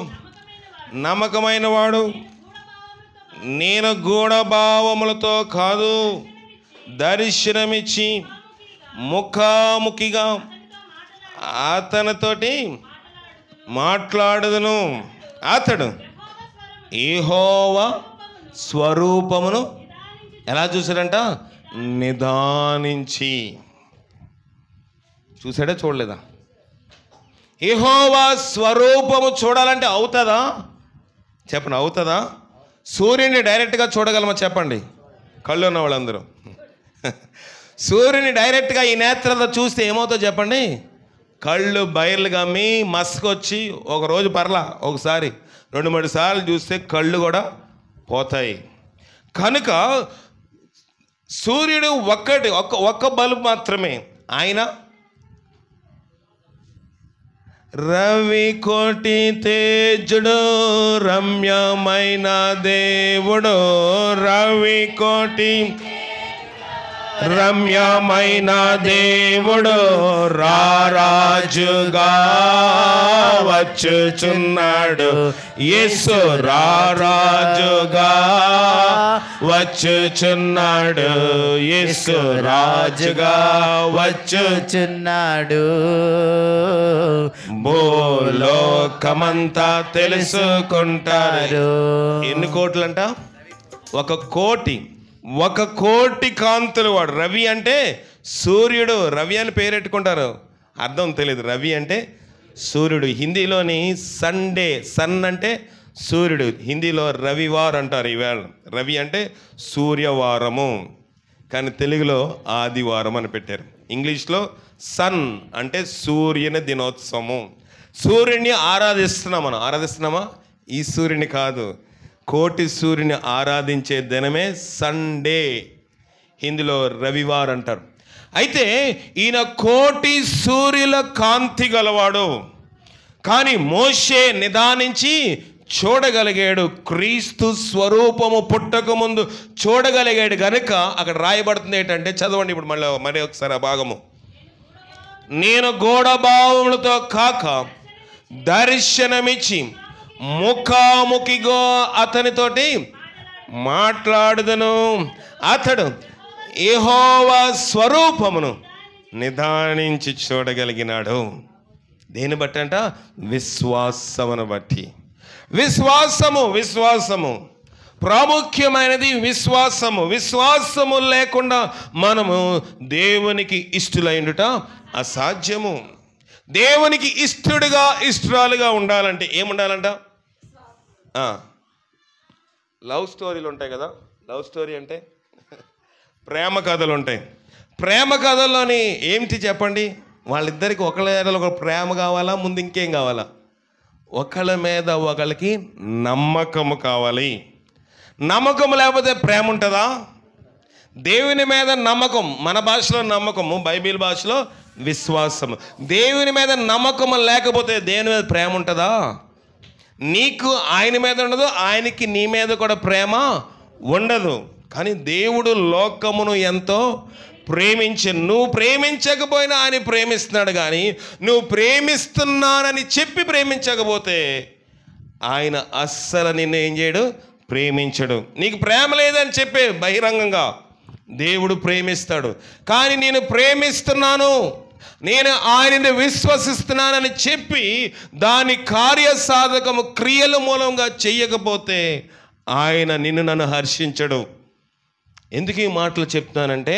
నమ్మకమైన వాడు, నేను గూఢభావములతో కాదు, దర్శనమిచ్చి ముఖాముఖిగా అతనితోటి మాట్లాడదును. అతడు యెహోవా స్వరూపమును ఎలా చూశాడంట? నిదానించి. చూసాడా చూడలేదా? యెహోవా స్వరూపము చూడాలంటే అవుతుందా? చెప్పండి, అవుతుందా? సూర్యుని డైరెక్ట్గా చూడగలమా చెప్పండి? కళ్ళు ఉన్న వాళ్ళందరూ సూర్యుని డైరెక్ట్గా ఈ నేత్రంతో చూస్తే ఏమవుతుందో చెప్పండి? కళ్ళు బయర్లు గమ్మి మస్కొచ్చి ఒకరోజు పర్లా, ఒకసారి 2-3 సార్లు చూస్తే కళ్ళు కూడా పోతాయి. కనుక సూర్యుడు ఒక్క బల్బు మాత్రమే. ఆయన రవి కోటి తేజుడు, రమ్యమైన దేవుడు, రవి కోటి రమ్యమైన దేవుడు, రారాజుగా వచ్చుచున్నాడు. యేసు రారాజుగా వచ్చుచున్నాడు. యేసు రాజుగా వచ్చుచున్నాడు. భూలోకమంతా తెలుసుకుంటారు. ఎన్ని కోట్లంట? 1 కోటి కాంతులు. వాడు రవి అంటే సూర్యుడు. రవి అని పేరెట్టుకుంటారు, అర్థం తెలియదు. రవి అంటే సూర్యుడు. హిందీలోని సన్ అంటే సూర్యుడు. హిందీలో రవివార్ అంటారు. ఈవేళ రవి అంటే సూర్యవారము, కానీ తెలుగులో ఆదివారం అని పెట్టారు. ఇంగ్లీష్లో సన్ అంటే సూర్యుని దినోత్సవము. సూర్యుని ఆరాధిస్తున్నామా? ఈ సూర్యుని కాదు, కోటి సూర్యుని ఆరాధించే దినమే సండే. హిందీలో రవివార్ అంటారు. అయితే ఈయన కోటి సూర్యుల కాంతి గలవాడు. కానీ మోషే నిదానించి చూడగలిగాడు. క్రీస్తు స్వరూపము పుట్టక ముందు చూడగలిగాడు కనుక అక్కడ రాయబడుతుంది ఏంటంటే, చదవండి ఇప్పుడు మళ్ళీ ఒకసారి ఆ భాగము. నేను గూఢభావములతో కాక దర్శనమిచ్చి ముఖాముఖిగా అతనితోటి మాట్లాడుదను. అతడు యెహోవా స్వరూపమును నిదానించి చూడగలిగినాడు. దేని బట్టి అంట? విశ్వాసమును బట్టి. విశ్వాసము ప్రాముఖ్యమైనది. విశ్వాసము లేకుండా మనము దేవునికి ఇష్టలైనట అసాధ్యము. దేవునికి ఇష్టరాలుగా ఉండాలంటే ఏముండాలంట? లవ్ స్టోరీలు ఉంటాయి కదా. లవ్ స్టోరీ అంటే ప్రేమ కథలు ఉంటాయి. ప్రేమ కథల్లోని ఏమిటి చెప్పండి? వాళ్ళిద్దరికి ఒకళ్ళ ప్రేమ కావాలా, ముందు ఇంకేం కావాలా? ఒకళ్ళ మీద ఒకళ్ళకి నమ్మకము కావాలి. నమ్మకం లేకపోతే ప్రేమ ఉంటుందా? దేవుని మీద నమ్మకం, మన భాషలో నమ్మకము, బైబిల్ భాషలో విశ్వాసము. దేవుని మీద నమ్మకం లేకపోతే దేవుని మీద ప్రేమ ఉంటుందా? నీకు ఆయన మీద ఉండదు, ఆయనకి నీ మీద కూడా ప్రేమ ఉండదు. కానీ దేవుడు లోకమును ఎంతో నువ్వు ప్రేమించకపోయినా ఆయన ప్రేమిస్తున్నాడు. కానీ నువ్వు ప్రేమిస్తున్నానని చెప్పి ప్రేమించకపోతే ఆయన అస్సలు నిన్ను ఏం చేయడు? ప్రేమించడు. నీకు ప్రేమ లేదని చెప్పే బహిరంగంగా దేవుడు ప్రేమిస్తాడు. కానీ నేను ప్రేమిస్తున్నాను, నేను ఆయనని విశ్వసిస్తున్నానని చెప్పి దాని కార్యసాధకము క్రియల మూలంగా చెయ్యకపోతే ఆయన నన్ను హర్షించడు. ఎందుకు ఈ మాటలు చెప్తున్నానంటే,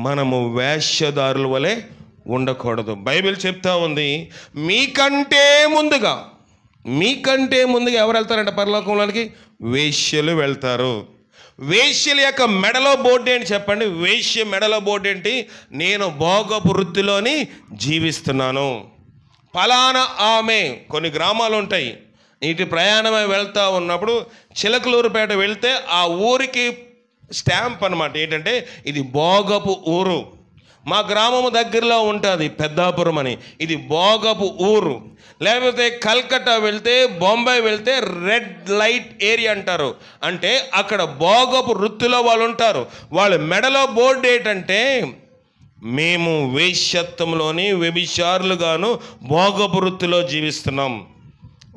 మనము వేశ్యదారుల వలె ఉండకూడదు. బైబిల్ చెప్తా ఉంది, మీకంటే ముందుగా ఎవరు వెళ్తారంట పరలోకంలోనికి? వేశ్యలు వెళ్తారు. వేశ్యల యొక్క మెడలో బోర్డు ఏంటి చెప్పండి? వేశ్య మెడలో బోర్డు ఏంటి? నేను భోగపు వృత్తిలోని జీవిస్తున్నాను. ఫలానా ఆమె. కొన్ని గ్రామాలు ఉంటాయి, ఇటు ప్రయాణమై వెళ్తూ ఉన్నప్పుడు చిలకలూరుపేట వెళ్తే ఆ ఊరికి స్టాంప్ అనమాట ఏంటంటే ఇది భోగపు ఊరు. మా గ్రామము దగ్గరలో ఉంటుంది పెద్దాపురం అని, ఇది భోగపు ఊరు. లేకపోతే కల్కట్టా వెళ్తే, బొంబాయి వెళ్తే రెడ్ లైట్ ఏరియా అంటారు. అంటే అక్కడ భోగపు వృత్తిలో వాళ్ళు ఉంటారు. వాళ్ళ మెడలో బోర్డు ఏంటంటే, మేము వేశ్యత్వంలోని వ్యభిచారులుగాను భోగపు వృత్తిలో జీవిస్తున్నాం.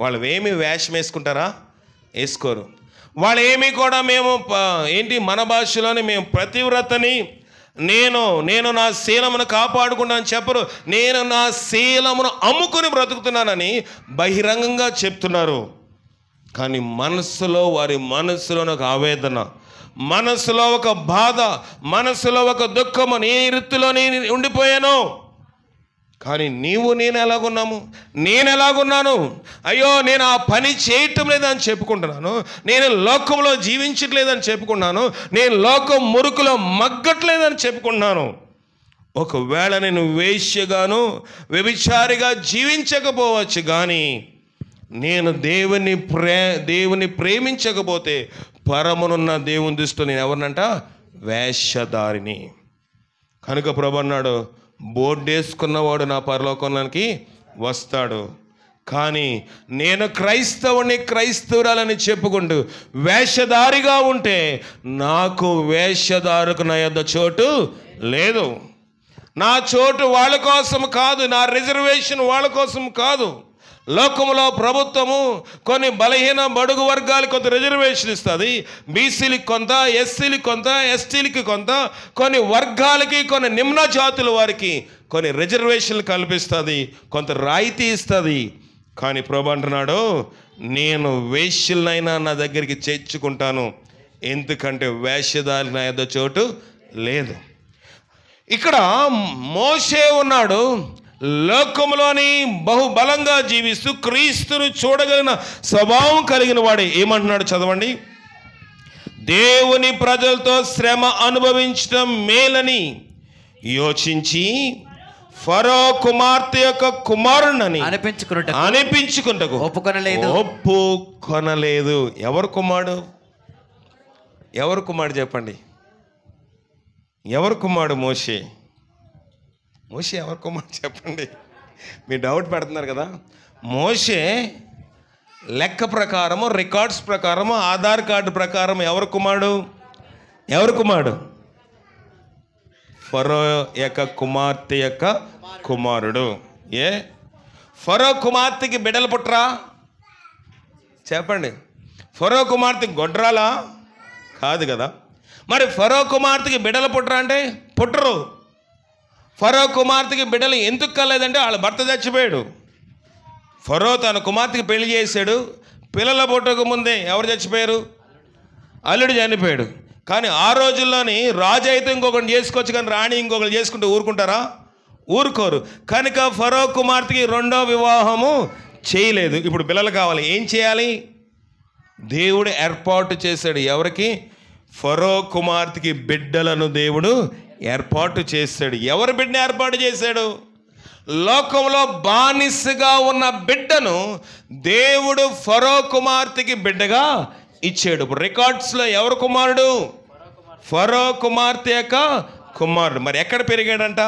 వాళ్ళు ఏమి వేషం వేసుకుంటారా? వేసుకోరు. వాళ్ళు ఏమీ కూడా మేము ఏంటి మన భాషలోని మేము పతివ్రతని, నేను నా శీలమును కాపాడుకున్నాను చెప్పరు. నేను నా శీలమును అమ్ముకుని బ్రతుకుతున్నానని బహిరంగంగా చెప్తున్నారు. కానీ మనసులో, వారి మనసులో ఒక ఆవేదన, మనసులో ఒక బాధ, మనసులో ఒక దుఃఖము. నీ వృత్తిలో నేను ఉండిపోయాను, కానీ నేను ఎలాగున్నాను, అయ్యో నేను ఆ పని చేయటం లేదని చెప్పుకుంటున్నాను, నేను లోకంలో జీవించట్లేదని చెప్పుకున్నాను, నేను లోకం మురుకులో మగ్గట్లేదని చెప్పుకుంటున్నాను. ఒకవేళ నేను వేశ్యగాను వ్యభిచారిగా జీవించకపోవచ్చు, కానీ నేను దేవుని ప్రేమించకపోతే పరమునున్న దేవుని దృష్టిలో నేను ఎవరినంట? వేషధారిని. కనుక ప్రభు అన్నాడు, బోర్డు వేసుకున్నవాడు నా పరలోకానికి వస్తాడు, కానీ నేను క్రైస్తవురాలని చెప్పుకుంటూ వేషధారిగా ఉంటే నాకు వేషధారకు నా యొద్ద చోటు లేదు. నా చోటు వాళ్ళ కోసం కాదు, నా రిజర్వేషన్ వాళ్ళ కోసం కాదు. లోకంలో ప్రభుత్వము కొన్ని బలహీన బడుగు వర్గాలకు కొంత రిజర్వేషన్ ఇస్తుంది, బీసీలకు కొంత, ఎస్సీలకు కొంత, ఎస్టీలకి కొంత, కొన్ని వర్గాలకి, కొన్ని నిమ్న జాతుల వారికి కొన్ని రిజర్వేషన్లు కల్పిస్తుంది, కొంత రాయితీ ఇస్తుంది. కానీ ప్రభు అంటున్నాడు, నేను వేశ్యలనైనా నా దగ్గరికి చేర్చుకుంటాను, ఎందుకంటే వేషధారికి నా యొద్ద చోటు లేదు. ఇక్కడ మోషే ఉన్నాడు, లోకంలోని బహుబలంగా జీవిస్తూ క్రీస్తును చూడగలిగిన స్వభావం కలిగిన వాడే. ఏమంటున్నాడు చదవండి. దేవుని ప్రజలతో శ్రమ అనుభవించడం మేలని యోచించి ఫరో కుమార్తె యొక్క కుమారుణ్ణి అనిపించుకుంటకు ఒప్పుకొనలేదు. ఎవరు కుమారుడు చెప్పండి? ఎవరు కుమారుడు? మోషే ఎవరు కుమారుడు చెప్పండి? మీరు డౌట్ పెడుతున్నారు కదా. మోషే లెక్క ప్రకారము, రికార్డ్స్ ప్రకారము, ఆధార్ కార్డు ప్రకారం ఎవరు కుమారుడు? ఫరో యొక్క కుమార్తె యొక్క కుమారుడు. ఫరో కుమార్తెకి బిడ్డలు పుట్టరా? చెప్పండి. ఫరో కుమార్తె గొడ్రాలా? కాదు కదా. మరి ఫరో కుమార్తెకి బిడ్డలు పుట్టరా అంటే పుట్టరు. ఫరో కుమార్తెకి బిడ్డలు ఎందుకు కలలేదంటే వాళ్ళ భర్త చచ్చిపోయాడు. ఫరో తన కుమార్తెకి పెళ్లి చేశాడు, పిల్లల పుట్టక ముందే ఎవరు చచ్చిపోయారు? అల్లుడు చనిపోయాడు. కానీ ఆ రోజుల్లోని రాజు అయితే ఇంకొకరిని చేసుకోవచ్చు, కానీ రాణి ఇంకొకరు చేసుకుంటే ఊరుకుంటారా? ఊరుకోరు. కనుక ఫరో కుమార్తెకి రెండో వివాహము చేయలేదు. ఇప్పుడు పిల్లలు కావాలి, ఏం చేయాలి? దేవుడు ఏర్పాటు చేశాడు. ఎవరికి? ఫరో కుమార్తెకి బిడ్డలను దేవుడు ఏర్పాటు చేశాడు. ఎవరు బిడ్డను ఏర్పాటు చేశాడు? లోకంలో బానిసగా ఉన్న బిడ్డను దేవుడు ఫరో కుమార్తెకి బిడ్డగా ఇచ్చాడు. రికార్డ్స్లో ఎవరు కుమారుడు? ఫరో కుమార్తె యొక్క కుమారుడు. మరి ఎక్కడ పెరిగాడంట?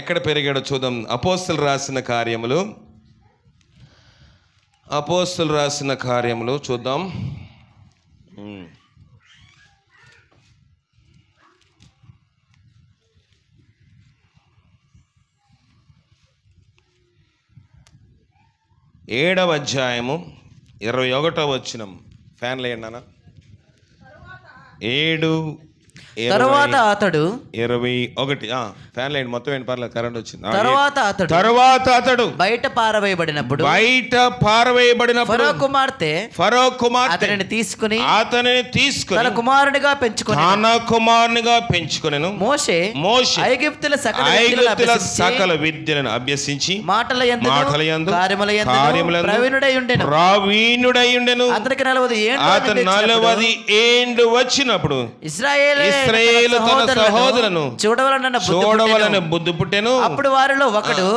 ఎక్కడ పెరిగాడో చూద్దాం. అపోస్తలులు రాసిన కార్యములు చూద్దాం. 7వ అధ్యాయము 21వ వచనం. ఫ్యాన్లు వేయండి నాన్న. 7 తరువాత అతడు 21 ఫ్యాన్ లైన్ మొత్తం ఏంటి పర్లేదు, కరెంట్ వచ్చింది. తరువాత అతడు బయట పారవేయబడినప్పుడు ఫరో కుమార్తె అతనిని తీసుకుని తన కుమారునిగా పెంచుకొనెను. మోషే ఐగుప్తుల సకల విద్యలను అభ్యసించి మాటల యందు కార్యముల ప్రవీణుడై ఉండెను. అతనికి 40 ఏండ్లు వచ్చినప్పుడు ఇశ్రాయేలు తన సహోదరులను చూడవలన బుద్ధి పుట్టెను. అప్పుడు వారిలో ఒకడు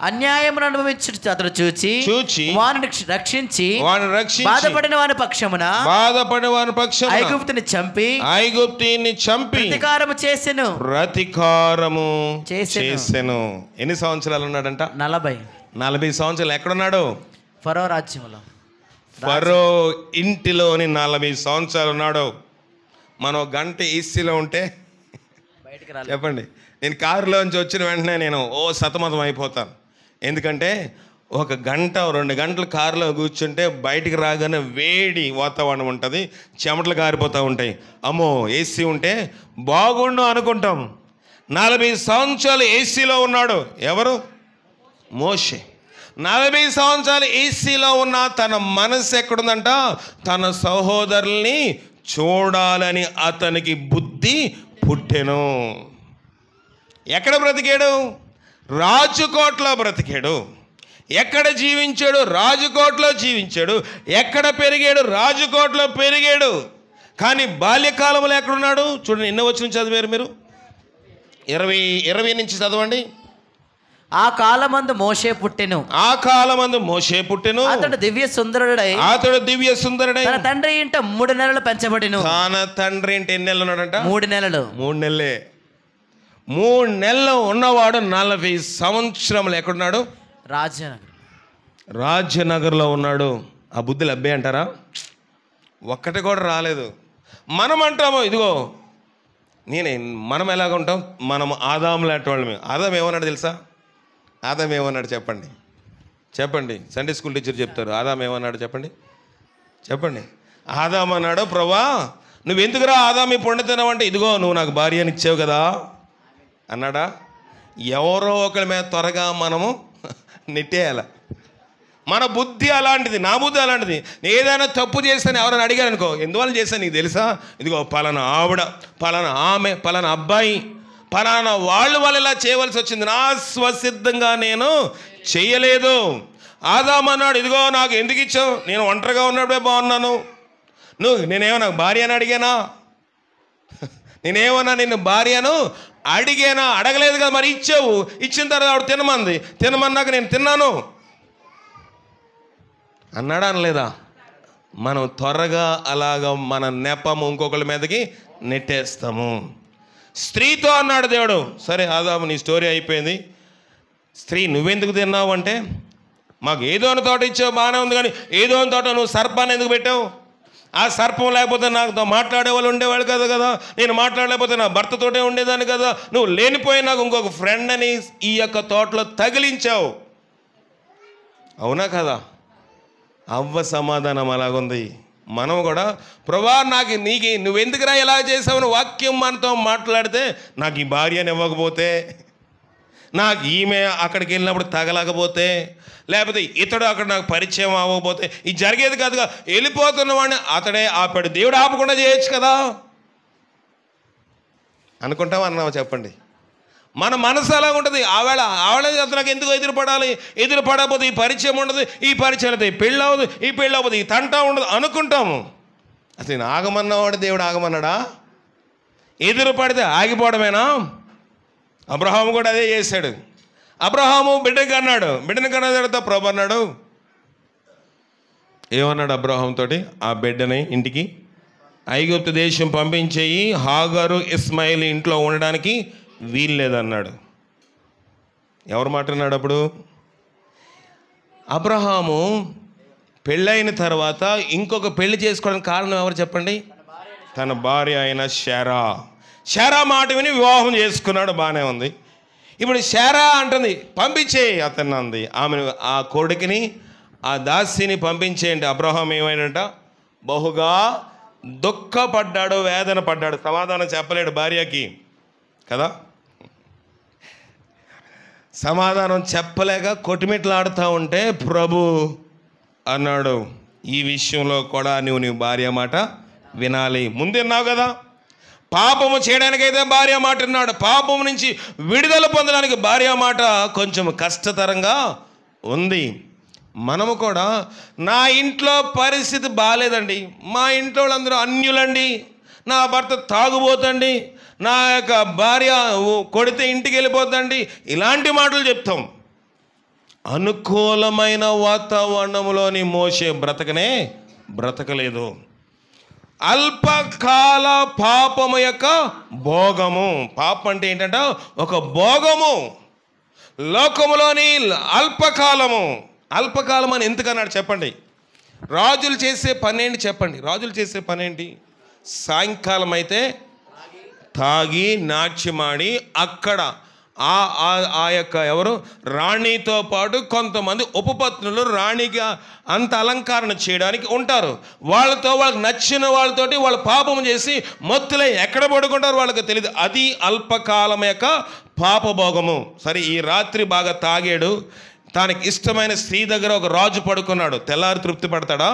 అన్యాయమును అనుభవించుట అతడు చూచి వారిని రక్షించి బాధపడిన వారి పక్షమున ఐగుప్తుని చంపి ప్రతీకారము చేసెను. ఎన్ని సంవత్సరాలు ఉన్నాడంట? 40 సంవత్సరాలు. ఎక్కడున్నాడు? ఫరో రాజ్యంలో, ఫరో ఇంటిలోని 40 సంవత్సరాలు ఉన్నాడు. మనం గంట ఈసీలో ఉంటే చెప్పండి, నేను కారులోంచి వచ్చిన వెంటనే నేను సతమతం అయిపోతాను. ఎందుకంటే 1 గంట 2 గంటలు కారులో కూర్చుంటే బయటికి రాగానే వేడి వాతావరణం ఉంటుంది, చెమటలు కారిపోతూ ఉంటాయి. అమ్మో ఏసీ ఉంటే బాగుండు అనుకుంటాం. 40 సంవత్సరాలు ఏసీలో ఉన్నాడు. ఎవరు? మోషే. 40 సంవత్సరాలు ఏసీలో ఉన్న తన మనసు ఎక్కడుందంట? తన సహోదరుల్ని చూడాలని అతనికి బుద్ధి పుట్టెను. ఎక్కడ బ్రతికాడు? రాజుకోటలో బ్రతికాడు. ఎక్కడ జీవించాడు? రాజుకోటలో జీవించాడు. ఎక్కడ పెరిగాడు? రాజుకోటలో పెరిగాడు. కానీ బాల్యకాలంలో ఎక్కడున్నాడు? చూడండి, ఎన్నో వచ్చిన చదివారు మీరు? 20 నుంచి చదవండి. ఆ కాలమందు మోషే పుట్టెను. ఆ కాలమందు మోషే పుట్టెను. అతడు దివ్య సుందరుడై తన తండ్రి ఇంట 3 నెలలు పెంచబడిను. తన తండ్రి ఇంట ఎన్ని నెలలు ఉన్నాడంట? 3 నెలలు. 3 నెలలే. 3 నెలలు ఉన్నవాడు 40 సంవత్సరములు ఎక్కడున్నాడు? రాజ్యనగర్లో ఉన్నాడు. ఆ బుద్ధులు అబ్బే అంటారా? ఒక్కటి కూడా రాలేదు. మనం అంటాము ఇదిగో మనం ఎలాగ ఉంటాం? మనం ఆదాము లాంటి వాళ్ళమే. ఆదాం ఏమన్నాడు తెలుసా? ఆదాం ఏమన్నాడు చెప్పండి. సండే స్కూల్ టీచర్ చెప్తారు. ఆదాం ఏమన్నాడు చెప్పండి. ఆదాం అన్నాడు, ప్రభా నువ్వెందుకురా ఆదాం ఈ పొండితనం అంటే, ఇదిగో నువ్వు నాకు భార్యని ఇచ్చావు కదా అన్నాడా? ఎవరో ఒకరి మీద త్వరగా మనము నెట్టేయాల. మన బుద్ధి అలాంటిది, నా బుద్ధి అలాంటిది. ఏదైనా తప్పు చేస్తాను ఎవరైనా అడిగారు అనుకో, ఎందువల్ల చేశాను నీకు తెలుసా? ఇదిగో పలానా ఆవిడ, పలానా ఆమె, పలానా అబ్బాయి, పలానా వాళ్ళు ఇలా చేయవలసి వచ్చింది, నా స్వసిద్ధంగా నేను చెయ్యలేదు. ఆదాము అన్నాడు, ఇదిగో నాకు ఎందుకు ఇచ్చావు? నేను ఒంటరిగా ఉన్నప్పుడే బాగున్నాను. నేనేమన్నా భార్య అని అడిగానా? నేనేమన్నా నిన్ను భార్యను అడిగానా? అడగలేదు కదా. మరి ఇచ్చావు. ఇచ్చిన తర్వాత ఆవిడ తినమన్నాక నేను తిన్నాను అన్నాడా అనలేదా? మనం త్వరగా అలాగ మన నెపము ఇంకొకరి మీదకి నెట్టేస్తాము. స్త్రీతో అన్నాడు దేవుడు, సరే ఆదాము నీ స్టోరీ అయిపోయింది. స్త్రీ నువ్వెందుకు తిన్నావు అంటే, మాకు ఏదోని తోట ఇచ్చావు బాగానే ఉంది, కానీ ఏదోని తోట నువ్వు సర్పాన్ని ఎందుకు పెట్టావు? ఆ సర్పం లేకపోతే నాతో మాట్లాడే వాళ్ళు ఉండేవాళ్ళు కదా, నేను మాట్లాడలేకపోతే నా భర్తతోటే ఉండేదాన్ని కదా. నువ్వు లేనిపోయి నాకు ఇంకొక ఫ్రెండ్ అని ఈ యొక్క తోటలో తగిలించావు. అవునా కదా? అవ్వ సమాధానం అలాగుంది. మనం కూడా ప్రభా నీకు నువ్వెందుకురా ఎలా చేసావు? వాక్యం మనతో మాట్లాడితే నాకు ఈ భార్యని ఇవ్వకపోతే, నాకు ఈమె అక్కడికి వెళ్ళినప్పుడు తగలకపోతే, లేకపోతే ఇతడు అక్కడ నాకు పరిచయం అవ్వకపోతే ఇది జరిగేది కాదుగా. వెళ్ళిపోతున్న వాడిని అతడే ఆపాడు, దేవుడు ఆపకుండా చేయొచ్చు కదా అనుకుంటాం. అన్నావా చెప్పండి. మన మనసు అలా ఉంటుంది. ఆవిడ నాకు ఎందుకు ఎదురు పడకపోతే ఈ పరిచయం ఉండదు, ఈ పరిచయం అయితే పెళ్ళి అవ్వదు, ఈ పెళ్ళి అవ్వదు, ఈ తంట ఉండదు అనుకుంటాము. అసలు నేను ఆగమన్నవాడు దేవుడు ఆగమన్నాడా? ఎదురు పడితే ఆగిపోవడమేనా? అబ్రహాము కూడా అదే చేశాడు. అబ్రహాము బిడ్డని కన్న తర్వాత ప్రభు అన్నాడు, ఏమన్నాడు అబ్రహాం తోటి? ఆ బిడ్డని ఇంటికి ఐగుప్తు దేశం పంపించేయి, హాగరు ఇస్మాయిల్ ఇంట్లో ఉండడానికి వీల్లేదన్నాడు. ఎవరు మాట్లాడినాడు అప్పుడు? అబ్రహాము పెళ్ళైన తర్వాత ఇంకొక పెళ్లి చేసుకోవడానికి కారణం ఎవరు చెప్పండి? తన భార్య అయిన శారా మాట విని వివాహం చేసుకున్నాడు. బాగానే ఉంది. ఇప్పుడు శారా అంటుంది పంపించేయి అతన్ని అంది. ఆమెను, ఆ కొడుకుని, ఆ దాసిని పంపించేయండి. అబ్రహాం ఏమైనట? బహుగా దుఃఖపడ్డాడు, వేదన పడ్డాడు. సమాధానం చెప్పలేడు భార్యకి కదా. సమాధానం చెప్పలేక కొట్టుమిట్లాడుతూ ఉంటే ప్రభు అన్నాడు, ఈ విషయంలో కూడా నువ్వు నీ భార్య మాట వినాలి. ముందున్నావు కదా, పాపము చేయడానికైతే భార్య మాట విన్నాడు, పాపము నుంచి విడుదల పొందడానికి భార్య మాట కొంచెం కష్టతరంగా ఉంది. మనము కూడా నా ఇంట్లో పరిస్థితి బాగాలేదండి, మా ఇంట్లో వాళ్ళందరూ అన్యులండి, నా భర్త తాగుబోతండి, నా యొక్క భార్య కొడితే ఇంటికి వెళ్ళిపోతండి, ఇలాంటి మాటలు చెప్తాం. అనుకూలమైన వాతావరణంలోని మోషే బ్రతకలేదు. అల్పకాల పాపము యొక్క భోగము. పాపం అంటే ఏంటంటే ఒక భోగము. లోకములోని అల్పకాలం అని ఎందుకన్నాడు చెప్పండి? రాజులు చేసే పని ఏంటి చెప్పండి? రాజులు చేసే పని ఏంటి? సాయంకాలం అయితే తాగి నాట్యమాడి అక్కడ ఆ యొక్క ఎవరు రాణితో పాటు కొంతమంది ఉపపత్నులు రాణిగా అంత అలంకరణ చేయడానికి ఉంటారు. వాళ్ళకి నచ్చిన వాళ్ళతోటి వాళ్ళు పాపం చేసి మొత్తులై ఎక్కడ పడుకుంటారు వాళ్ళకి తెలియదు. అది అల్పకాలం యొక్క పాపభోగము. సరే, ఈ రాత్రి బాగా తాగాడు, తనకి ఇష్టమైన స్త్రీ దగ్గర ఒక రాజు పడుకున్నాడు. తెల్లారి తృప్తి పడతాడా?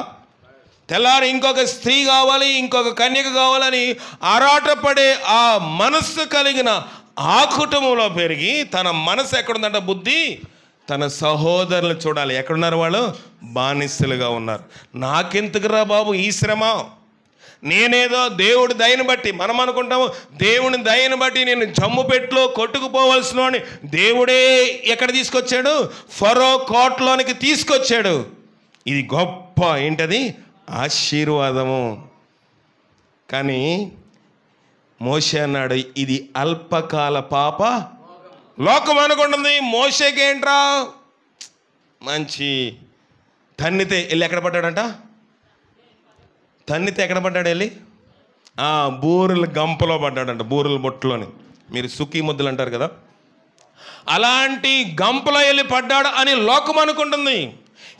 తెల్లారి ఇంకొక స్త్రీ కావాలి, ఇంకొక కన్యక కావాలని ఆరాటపడే ఆ మనస్సు కలిగిన ఆ కుటుంబంలో పెరిగి తన మనసు ఎక్కడుందంట, బుద్ధి తన సహోదరులు చూడాలి. ఎక్కడున్నారు వాళ్ళు? బానిసలుగా ఉన్నారు. నాకెందుకురా బాబు ఈ శ్రమ? నేనేదో దేవుడి దయని బట్టి, మనం అనుకుంటాము దేవుని దయని బట్టి నేను జమ్ము పెట్లో కొట్టుకుపోవలసిన అని దేవుడే ఎక్కడ తీసుకొచ్చాడు? ఫరో కోటలోనికి తీసుకొచ్చాడు. ఇది గొప్ప ఏంటది? ఆశీర్వాదము. కానీ మోషే అన్నాడు, ఇది అల్పకాల పాప లోకం అనుకుంటుంది. మోషేకేంట్రా మంచి తన్నితే వెళ్ళి ఎక్కడ పడ్డాడంట? తన్నితే ఎక్కడ పడ్డాడు? వెళ్ళి బూరెల గంపలో పడ్డాడంట, బూరెల బొట్టులోని. మీరు సుఖీ ముద్దలు అంటారు కదా, అలాంటి గంపలో వెళ్ళి పడ్డాడు అని లోకం అనుకుంటుంది.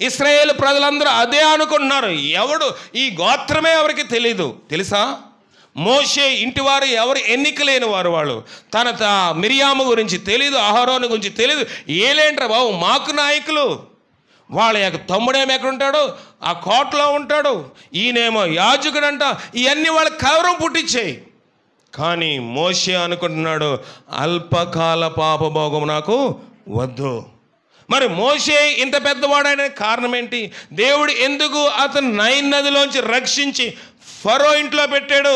ఇశ్రాయేలు ప్రజలందరూ అదే అనుకుంటున్నారు. ఎవడు ఈ గోత్రమే ఎవరికి తెలీదు తెలుసా? మోషే ఇంటివారు ఎవరు ఎన్నిక లేని వారు. వాళ్ళు తన మిరియాము గురించి తెలీదు, అహరోను గురించి తెలీదు. ఏలేంట్రా బాబు మాకు నాయకులు. వాళ్ళ యొక్క తమ్ముడేమో ఎక్కడుంటాడు? ఆ కోటలో ఉంటాడు. ఈయనేమో యాజకుడంట. ఇవన్నీ వాళ్ళకి కలవరం పుట్టించాయి. కానీ మోషే అనుకుంటున్నాడు, అల్పకాల పాపభోగం నాకు వద్దు. మరి మోషే ఇంత పెద్దవాడైన కారణం ఏంటి? దేవుడు ఎందుకు అతను నైల్ నదిలోంచి రక్షించి ఫరో ఇంట్లో పెట్టాడు?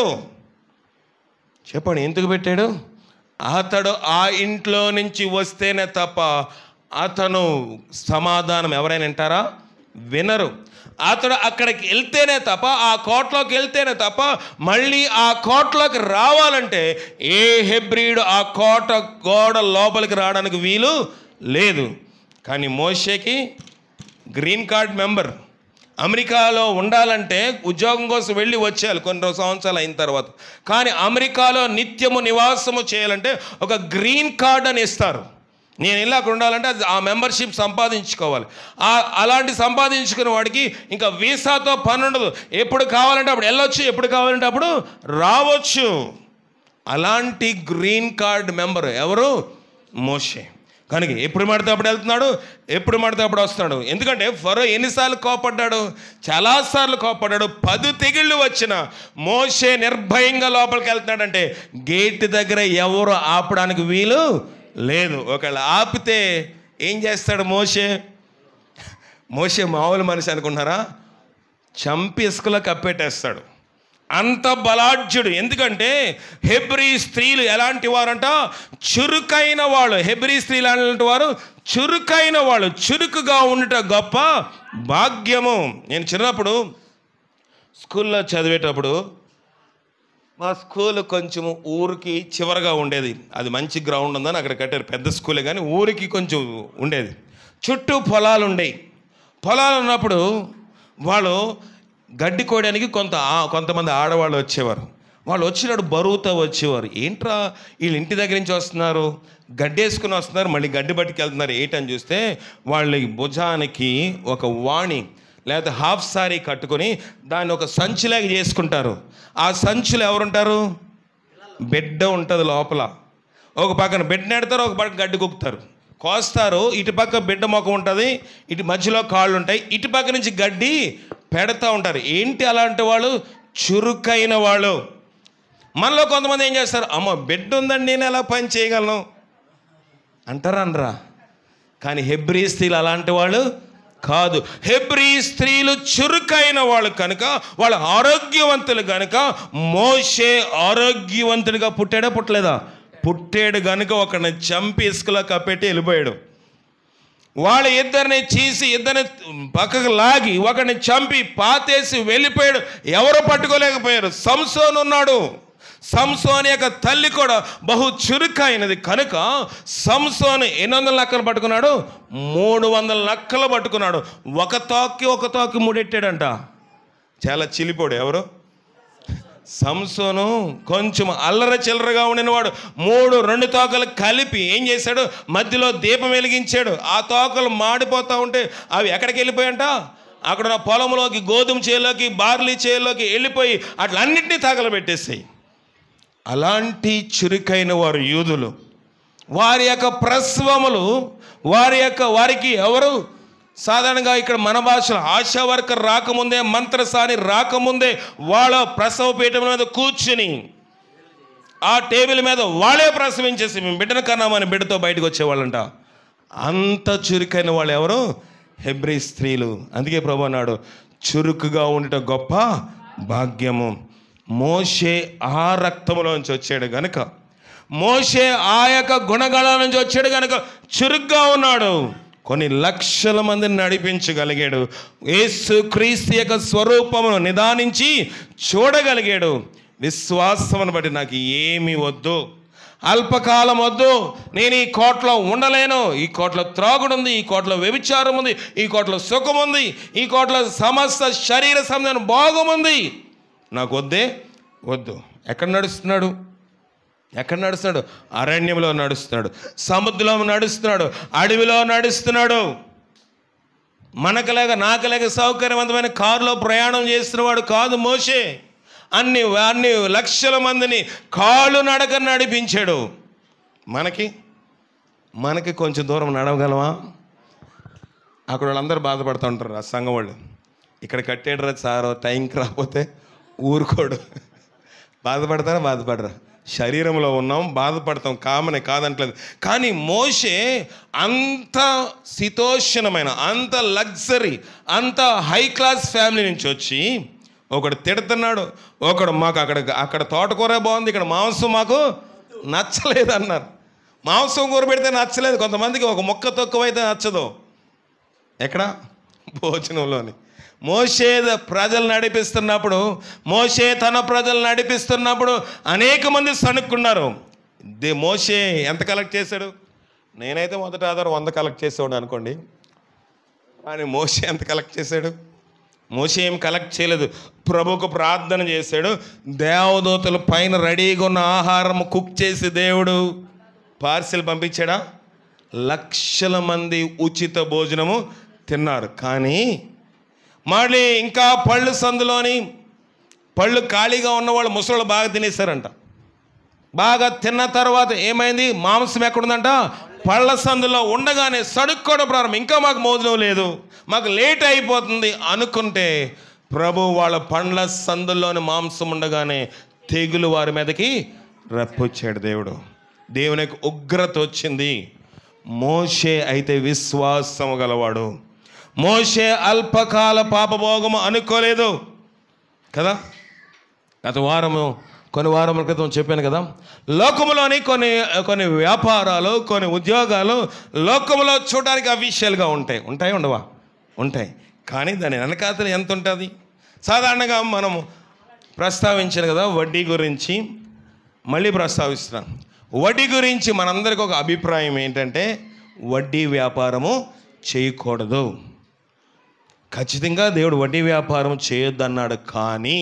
చెప్పండి, ఎందుకు పెట్టాడు? అతడు ఆ ఇంట్లో నుంచి వస్తేనే తప్ప అతను సమాధానం ఎవరైనా వింటారా? వినరు. అతడు అక్కడికి వెళ్తేనే తప్ప, ఆ కోటలోకి వెళ్తేనే తప్ప మళ్ళీ ఆ కోటలోకి రావాలంటే ఏ హెబ్రీడు ఆ కోట గోడ లోపలికి రావడానికి వీలు లేదు. కానీ మోషేకి గ్రీన్ కార్డ్ మెంబర్, అమెరికాలో ఉండాలంటే ఉద్యోగం కోసం వెళ్ళి వచ్చేయాలి కొన్ని సంవత్సరాలు అయిన తర్వాత. కానీ అమెరికాలో నిత్యము నివాసము చేయాలంటే ఒక గ్రీన్ కార్డ్ అని ఇస్తారు. నేను వెళ్ళి అక్కడ ఉండాలంటే ఆ మెంబర్షిప్ సంపాదించుకోవాలి. అలాంటి సంపాదించుకున్న వాడికి ఇంకా వీసాతో పని ఉండదు. ఎప్పుడు కావాలంటే అప్పుడు వెళ్ళొచ్చు, ఎప్పుడు కావాలంటే అప్పుడు రావచ్చు. అలాంటి గ్రీన్ కార్డ్ మెంబర్ ఎవరు? మోషే. కనుక ఎప్పుడు పడితే అప్పుడు వెళ్తున్నాడు, ఎప్పుడు పడితే అప్పుడు వస్తున్నాడు. ఎందుకంటే ఫరో ఎన్నిసార్లు కోపడ్డాడు? చాలాసార్లు కోపడ్డాడు. 10 తెగుళ్ళు వచ్చిన మోషే నిర్భయంగా లోపలికి వెళ్తున్నాడంటే గేట్ దగ్గర ఎవరు ఆపడానికి వీలు లేదు. ఒకవేళ ఆపితే ఏం చేస్తాడు మోషే? మోషే మామూలు మనిషి అనుకుంటున్నారా? చంపి ఇసుకలో కప్పెట్టేస్తాడు. అంత బలాఢ్యుడు. ఎందుకంటే హెబ్రీ స్త్రీలు ఎలాంటి వారంట? చురుకైన వాళ్ళు. హెబ్రీ స్త్రీలు అలాంటి వారు చురుకైన వాళ్ళు. చురుకుగా ఉండట గొప్ప భాగ్యము. నేను చిన్నప్పుడు స్కూల్లో చదివేటప్పుడు మా స్కూల్ కొంచెం ఊరికి చివరగా ఉండేది. అది మంచి గ్రౌండ్ ఉందని అక్కడ కట్టారు. పెద్ద స్కూలే కానీ ఊరికి కొంచెం ఉండేది. చుట్టూ పొలాలు ఉండేవి. పొలాలు ఉన్నప్పుడు వాళ్ళు గడ్డి కోయడానికి కొంతమంది ఆడవాళ్ళు వచ్చేవారు. వాళ్ళు వచ్చినప్పుడు బరువుతో వచ్చేవారు. ఏంట్రా వీళ్ళు ఇంటి దగ్గర నుంచి వస్తున్నారు, గడ్డి వేసుకుని వస్తున్నారు, మళ్ళీ గడ్డి పట్టుకు వెళ్తున్నారు ఏంటని చూస్తే వాళ్ళ భుజానికి ఒక వాణి లేకపోతే హాఫ్ సారీ కట్టుకొని దాన్ని ఒక సంచిలాగా చేసుకుంటారు. ఆ సంచులు ఎవరుంటారు? బిడ్డ ఉంటుంది లోపల. ఒక పక్కన బిడ్డ నెడతారు, ఒక పక్కన గడ్డి కుక్కుతారు, కోస్తారు. ఇటు పక్క బిడ్డ ముఖం ఉంటుంది, ఇటు మధ్యలో కాళ్ళు ఉంటాయి, ఇటు పక్క నుంచి గడ్డి పెడతా ఉంటారు. ఏంటి అలాంటి వాళ్ళు? చురుకైన వాళ్ళు. మనలో కొంతమంది ఏం చేస్తారు? అమ్మ బిడ్డ ఉందండి నేను ఎలా పని చేయగలను అంటారా? అనరా? కానీ హెబ్రీ స్త్రీలు అలాంటి వాళ్ళు కాదు. హెబ్రీ స్త్రీలు చురుకైన వాళ్ళు కనుక, వాళ్ళు ఆరోగ్యవంతులు కనుక, మోషే ఆరోగ్యవంతుడిగా పుట్టాడా పుట్టలేదా? పుట్టాడు. కనుక ఒకరిని చంపి ఇసుకలో కప్పెట్టి వెళ్ళిపోయాడు. వాళ్ళ ఇద్దరిని చీసి ఇద్దరిని పక్కకు లాగి ఒకరిని చంపి పాతేసి వెళ్ళిపోయాడు. ఎవరు పట్టుకోలేకపోయారు. సంసోను ఉన్నాడు. సంసోన్ యొక్క తల్లి కూడా బహు చురుకైనది కనుక సంసోను 800 నక్కలు పట్టుకున్నాడు, 300 నక్కలు పట్టుకున్నాడు. ఒక తోక్కి ముడెట్టాడంట. చాలా చిలిపోడు. ఎవరు? సంసోను కొంచెం అల్లర చిల్లరగా ఉండినవాడు 2 తోకలు కలిపి ఏం చేశాడు, మధ్యలో దీపం వెలిగించాడు. ఆ తోకలు మాడిపోతూ ఉంటే అవి ఎక్కడికి వెళ్ళిపోయాంట, అక్కడ ఉన్న పొలంలోకి, గోధుమ చేలోకి, బార్లీ చేలోకి వెళ్ళిపోయి అట్లా అన్నింటినీ తగలబెట్టేసాయి. అలాంటి చురుకైన వారు యూదులు. వారి యొక్క ప్రసవములు వారికి ఎవరు సాధారణంగా ఇక్కడ మన భాషలో ఆశా వర్కర్ రాకముందే, మంత్రసాని రాకముందే వాళ్ళ ప్రసవ పీఠం మీద కూర్చుని ఆ టేబుల్ మీద వాళ్ళే ప్రసవించేసి మేము బిడ్డను కన్నామని బిడ్డతో బయటకు వచ్చేవాళ్ళంట. అంత చురుకైన వాళ్ళు ఎవరు, హెబ్రీ స్త్రీలు. అందుకే ప్రభువు అన్నాడు, చురుకుగా ఉండటం గొప్ప భాగ్యము. మోషే ఆ రక్తములోంచి వచ్చాడు గనుక, మోషే ఆ యొక్క గుణగణాల నుంచి వచ్చాడు కనుక చురుగ్గా ఉన్నాడు. కొన్ని లక్షల మందిని నడిపించగలిగాడు. యేసు క్రీస్తు యొక్క స్వరూపమును నిదానించి చూడగలిగాడు. విశ్వాసమును బట్టి నాకు ఏమి వద్దు, అల్పకాలం వద్దు, నేను ఈ కోటలో ఉండలేను, ఈ కోటలో త్రాగుడుంది, ఈ కోటలో వ్యభిచారం ఉంది, ఈ కోటలో సుఖం ఉంది, ఈ కోటలో సమస్త శరీర సంబంధం భోగముంది, నాకు వద్దే వద్దు. ఎక్కడ నడుస్తున్నాడు, అరణ్యంలో నడుస్తున్నాడు, సముద్రంలో నడుస్తున్నాడు, అడవిలో నడుస్తున్నాడు. నాకలేక సౌకర్యవంతమైన కారులో ప్రయాణం చేస్తున్నవాడు కాదు మోషే. అన్ని లక్షల మందిని కాళ్ళు నడక నడిపించాడు. మనకి కొంచెం దూరం నడవగలమా? అక్కడ వాళ్ళందరూ బాధపడుతూ ఉంటారు, ఆ సంఘం వాళ్ళు. ఇక్కడ కట్టేడరా సారో, టైంకి రాకపోతే ఊరుకోడు. బాధపడరా? శరీరంలో ఉన్నాం, బాధపడతాం, కామనే కాదంటలేదు. కానీ మోషే అంత శీతోష్ణమైన, అంత లగ్జరీ, అంత హై క్లాస్ ఫ్యామిలీ నుంచి వచ్చి ఒకడు తిడుతున్నాడు, ఒకడు మాకు అక్కడ తోటకూర బాగుంది, ఇక్కడ మాంసం మాకు నచ్చలేదు అన్నారు. మాంసం కూర పెడితే నచ్చలేదు, కొంతమందికి ఒక ముక్క తక్కువైతే నచ్చదు. ఎక్కడ? భోజనంలోని. మోషే ప్రజలు నడిపిస్తున్నప్పుడు, మోషే తన ప్రజలు నడిపిస్తున్నప్పుడు అనేక మంది సణుక్కున్నారు. మోషే ఎంత కలెక్ట్ చేశాడు? నేనైతే మొదట ఆధారం 100 కలెక్ట్ చేసేవాడు అనుకోండి. కానీ మోషే ఎంత కలెక్ట్ చేశాడు? మోషే ఏం కలెక్ట్ చేయలేదు, ప్రభుకు ప్రార్థన చేశాడు. దేవదూతలు పైన రెడీగా ఉన్న ఆహారం కుక్ చేసి దేవుడు పార్సిల్ పంపించాడా? లక్షల మంది ఉచిత భోజనము తిన్నారు. కానీ మళ్ళీ ఇంకా పళ్ళు సందులోని పళ్ళు ఖాళీగా ఉన్నవాళ్ళు ముసళ్ళు బాగా తినేశారంట. బాగా తిన్న తర్వాత ఏమైంది, మాంసం ఎక్కడుందంట, పళ్ళ సందులో ఉండగానే సడుక్కోవడం ప్రారంభం. ఇంకా మాకు భోజనం లేదు, మాకు లేట్ అయిపోతుంది అనుకుంటే ప్రభు వాళ్ళ పండ్ల సందుల్లోని మాంసం ఉండగానే తెగులు వారి మీదకి రప్పొచ్చాడు దేవుడు. దేవునికి ఉగ్రత వచ్చింది. మోషే అయితే విశ్వాసము గలవాడు. మోషే అల్పకాల పాపభోగము అనుకోలేదు కదా. కొన్ని వారముల క్రితం చెప్పాను కదా, లోకములోని కొన్ని వ్యాపారాలు, కొన్ని ఉద్యోగాలు లోకములో చూడడానికి అఫీషియల్గా ఉండవా? ఉంటాయి. కానీ దాని వెనకాతలు ఎంత ఉంటుంది? సాధారణంగా మనము ప్రస్తావించాను కదా, వడ్డీ గురించి మళ్ళీ ప్రస్తావిస్తున్నాం. వడ్డీ గురించి మనందరికీ ఒక అభిప్రాయం ఏంటంటే, వడ్డీ వ్యాపారము చేయకూడదు. ఖచ్చితంగా దేవుడు వడ్డీ వ్యాపారం చేయొద్దన్నాడు. కానీ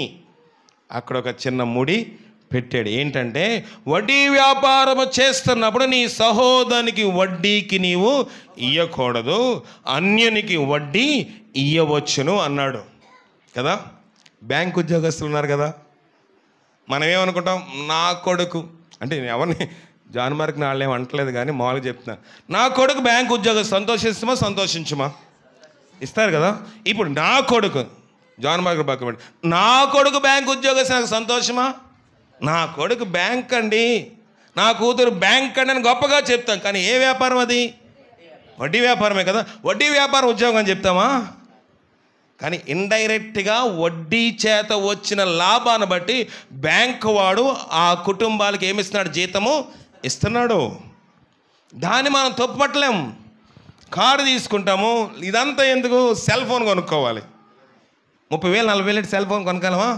అక్కడ ఒక చిన్న ముడి పెట్టాడు. ఏంటంటే, వడ్డీ వ్యాపారం చేస్తున్నప్పుడు నీ సహోదరునికి వడ్డీకి నీవు ఇయ్యకూడదు, అన్యునికి వడ్డీ ఇయ్యవచ్చును అన్నాడు కదా. బ్యాంక్ ఉద్యోగస్తులు ఉన్నారు కదా, మనం ఏమనుకుంటాం, నా కొడుకు అంటే ఎవరిని జాన్ మార్క్ నాళ్ళేం అంటలేదు కానీ మామూలుగా చెప్తున్నా, నా కొడుకు బ్యాంక్ ఉద్యోగం సంతోషించుమా ఇస్తారు కదా. ఇప్పుడు నా కొడుకు జాన్ మార్క్ పక్కన, నా కొడుకు బ్యాంక్ ఉద్యోగం నాకు సంతోషమా? నా కొడుకు బ్యాంక్ అండి, నా కూతురు బ్యాంక్ అండి అని గొప్పగా చెప్తాం. కానీ ఏ వ్యాపారం అది? వడ్డీ వ్యాపారమే కదా. వడ్డీ వ్యాపారం ఉద్యోగం అని చెప్తామా? కానీ ఇండైరెక్ట్గా వడ్డీ చేత వచ్చిన లాభాన్ని బట్టి బ్యాంకు వాడు ఆ కుటుంబాలకు ఏమిస్తున్నాడు? జీతము ఇస్తున్నాడు. దాన్ని మనం తప్పుపట్టలేం. కారు తీసుకుంటాము, ఇదంతా ఎందుకు? సెల్ ఫోన్ కొనుక్కోవాలి. 30,000 40,000 సెల్ ఫోన్ కొనుక్కోవాలమా?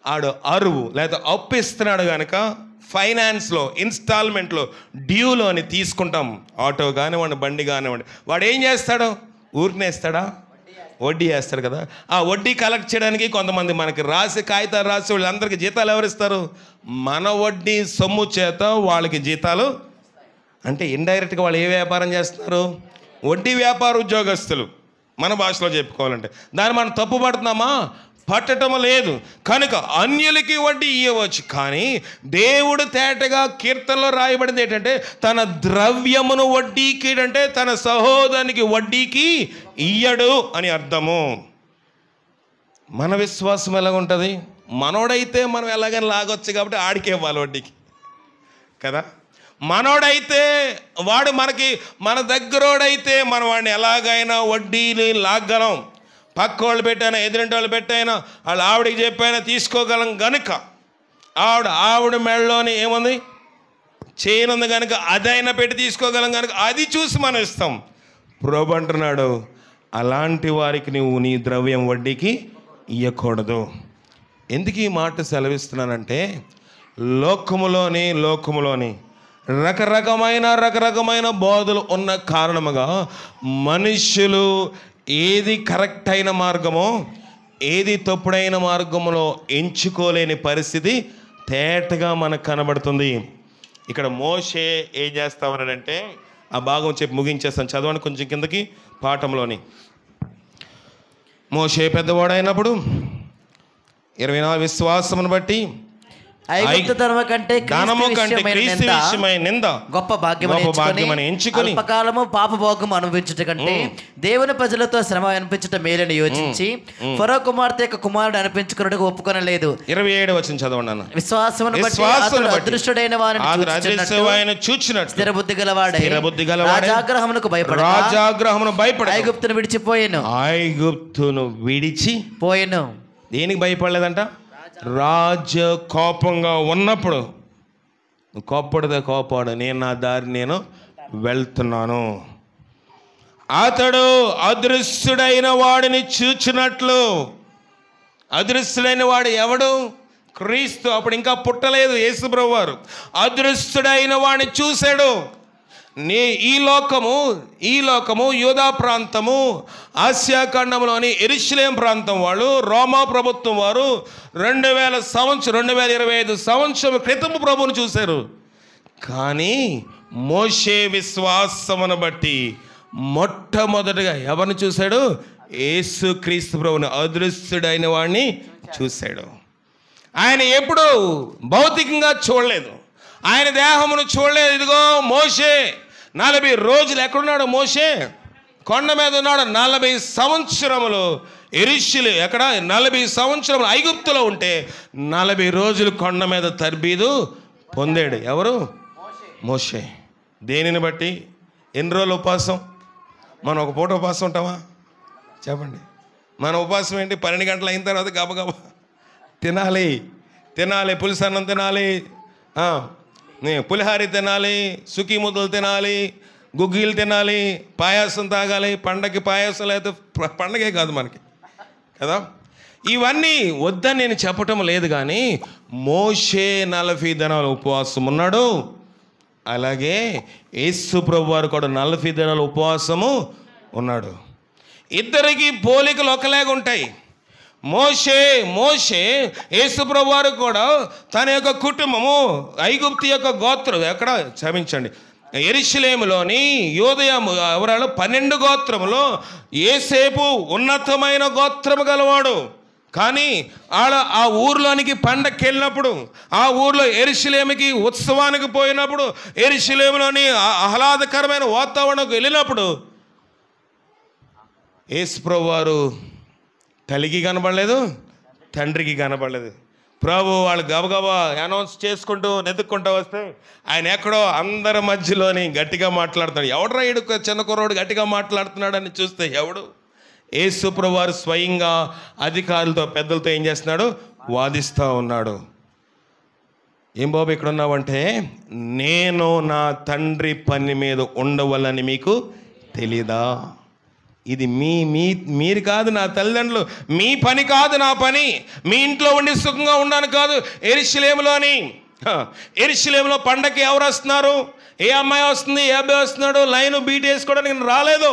ఆడు అరువు లేదా అప్పు ఇస్తున్నాడు కనుక ఫైనాన్స్లో, ఇన్స్టాల్మెంట్లో, డ్యూలోని తీసుకుంటాం. ఆటో కానివ్వండి, బండి కానివ్వండి. వాడు ఏం చేస్తాడు? ఊరికనే ఇస్తాడా? వడ్డీ వేస్తారు కదా, ఆ వడ్డీ కలెక్ట్ చేయడానికి కొంతమంది మనకి రాసి కాగితాలు రాసి వాళ్ళందరికీ జీతాలు ఎవరిస్తారు? మన వడ్డీ సొమ్ము చేత వాళ్ళకి జీతాలు. అంటే ఇండైరెక్ట్గా వాళ్ళు ఏ వ్యాపారం చేస్తున్నారు? వడ్డీ వ్యాపార ఉద్యోగస్తులు, మన భాషలో చెప్పుకోవాలంటే. దాన్ని మనం తప్పు పడుతున్నామా? పట్టడం లేదు. కనుక అన్యులకి వడ్డీ ఇవ్వచ్చు, కానీ దేవుడు తేటగా కీర్తనలో రాయబడింది ఏంటంటే తన ద్రవ్యమును వడ్డీకి అంటే తన సహోదరునికి వడ్డీకి ఇయ్యడు అని అర్థము. మన విశ్వాసం ఎలా ఉంటుంది? మనోడైతే మనం ఎలాగైనా లాగొచ్చు కాబట్టి ఆడికే ఇవ్వాలి వడ్డీకి కదా. మనోడైతే వాడు మన దగ్గరోడైతే మనం వాడిని ఎలాగైనా వడ్డీని లాగలం. పక్క వాళ్ళు పెట్టైనా ఎదురింటి వాళ్ళు పెట్టైనా వాళ్ళు ఆవిడకి చెప్పైనా తీసుకోగలం గనుక ఆవిడ మెడలోని ఏముంది? చైన్ ఉంది కనుక అదైనా పెట్టి తీసుకోగలం కనుక అది చూసి మనం ఇస్తాం. ప్రభు అంటున్నాడు అలాంటి వారికి నువ్వు నీ ద్రవ్యం వడ్డీకి ఇవ్వకూడదు. ఎందుకు ఈ మాట సెలవిస్తున్నానంటే లోకములోని రకరకమైన బోధలు ఉన్న కారణముగా మనుష్యులు ఏది కరెక్ట్ అయిన మార్గమో ఏది తప్పుడైన మార్గంలో ఎంచుకోలేని పరిస్థితి తేటగా మనకు కనబడుతుంది. ఇక్కడ మోషే ఏం చేస్తామనంటే ఆ భాగం చెప్పి ముగించేస్తాను. చదవండి కొంచెం కిందకి పాఠంలోని. మోషే పెద్దవాడైనప్పుడు 24 విశ్వాసమును బట్టి ఐగుప్తుతనము కంటే క్రీస్తు విషయమైన నింద గొప్ప భాగ్యమని ఎంచుకొని అల్పకాలము పాపభోగం అనుభవించుట కంటే దేవుని ప్రజలతో శ్రమ అనిపించుట మేలని యోచించి ఫరో కుమార్తె యొక్క కుమారుడు అనిపించుకున్నట్టుగా ఒప్పుకొనలేదు. 27 వచనం చదవండి అన్న. విశ్వాసమును బట్టి అదృష్టుడైన వారిని చూచినట్టు స్థిర బుద్ధి గలవాడై రాజాగ్రహమునకు భయపడ ఐగుప్తును విడిచిపోయెను. దేనికి భయపడలేదంట? రాజ కోపంగా ఉన్నప్పుడు కోపాడు, నేను నా దారి నేను వెళ్తున్నాను. అతడు అదృశ్యుడైన వాడిని చూచినట్లు. అదృశ్యుడైన వాడు ఎవడు? క్రీస్తు. అప్పుడు ఇంకా పుట్టలేదు యేసుప్రభు వారు. అదృశ్యుడైన వాడిని చూశాడు. ఈ లోకము యూదా ప్రాంతము, ఆసియా ఖండంలోని యెరూషలేం ప్రాంతం వాళ్ళు, రోమా ప్రభుత్వం వారు 2025 సంవత్సరం క్రితం ప్రభువును చూశారు. కానీ మోషే విశ్వాసమును బట్టి మొట్టమొదటిగా ఎవరిని చూశాడు? యేసుక్రీస్తు ప్రభువుని, అదృశ్యుడైన వాడిని చూశాడు. ఆయన ఎప్పుడు భౌతికంగా చూడలేదు, ఆయన దేహమును చూడలేదు. ఇదిగో మోషే 40 రోజులు ఎక్కడున్నాడు? మోషే కొండ మీద ఉన్నాడు. 40 సంవత్సరములు యెరూషలేము ఎక్కడ? 40 సంవత్సరములు ఐగుప్తులో ఉంటే 40 రోజులు కొండ మీద తర్బీదు పొందాడు. ఎవరు? మోషే. దేనిని బట్టి? ఎన్ని రోజులు ఉపవాసం? మనం ఒక పూట ఉపవాసం ఉంటామా? చెప్పండి. మన ఉపవాసం ఏంటి? 12 గంటలు అయిన తర్వాత గబగబా తినాలి, పులుసు అన్నం తినాలి, పులిహారి తినాలి, సుఖీ ముద్దలు తినాలి, గుగ్గిలు తినాలి, పాయాసం తాగాలి. పండగకి పాయాసం లేకపోతే పండగే కాదు మనకి కదా. ఇవన్నీ వద్దని నేను చెప్పటం లేదు, కానీ మోషే 40 దినాలు ఉపవాసం ఉన్నాడు. అలాగే యేసు ప్రభు వారు కూడా 40 దినాలు ఉపవాసము ఉన్నాడు. ఇద్దరికి పోలికలు ఒకలాగా ఉంటాయి. మోషే యేసుప్రభు వారు కూడా తన యొక్క కుటుంబము ఐగుప్తు యొక్క గోత్రం ఎక్కడ క్షమించండి యెరూషలేములోని యూదయ ఎవరాలు 12 గోత్రములో యేసేపు ఉన్నతమైన గోత్రము గలవాడు. కానీ ఆ ఊర్లోనికి పండగకి వెళ్ళినప్పుడు, ఆ ఊర్లో యెరూషలేముకి ఉత్సవానికి పోయినప్పుడు, యెరూషలేములోని ఆహ్లాదకరమైన వాతావరణంకు వెళ్ళినప్పుడు యేసుప్రభు వారు తల్లికి కనబడలేదు, తండ్రికి కనబడలేదు. ప్రభు వాళ్ళు గబగబా అనౌన్స్ చేసుకుంటూ నెతుక్కుంటూ వస్తే ఆయన ఎక్కడో అందరి మధ్యలోని గట్టిగా మాట్లాడుతున్నాడు. ఎవడరా ఈడు చిన్న కుర్రోడు గట్టిగా మాట్లాడుతున్నాడని చూస్తే ఎవడు? యేసు ప్రభు వారు స్వయంగా అధికారులతో పెద్దలతో ఏం చేస్తున్నాడు? వాదిస్తూ ఉన్నాడు. ఏం బాబు ఇక్కడ ఉన్నావంటే, నేను నా తండ్రి పని మీద ఉండవలని మీకు తెలీదా? ఇది మీరు కాదు, నా తల్లిదండ్రులు, మీ పని కాదు నా పని. మీ ఇంట్లో ఉండి సుఖంగా ఉన్నాను కాదు. యెరూషలేములో పండగకి ఎవరు వస్తున్నారు? ఏ అమ్మాయి వస్తుంది, ఏ అబ్బాయి వస్తున్నాడు? లైన్ బీట్ వేసుకోవడానికి నేను రాలేదు.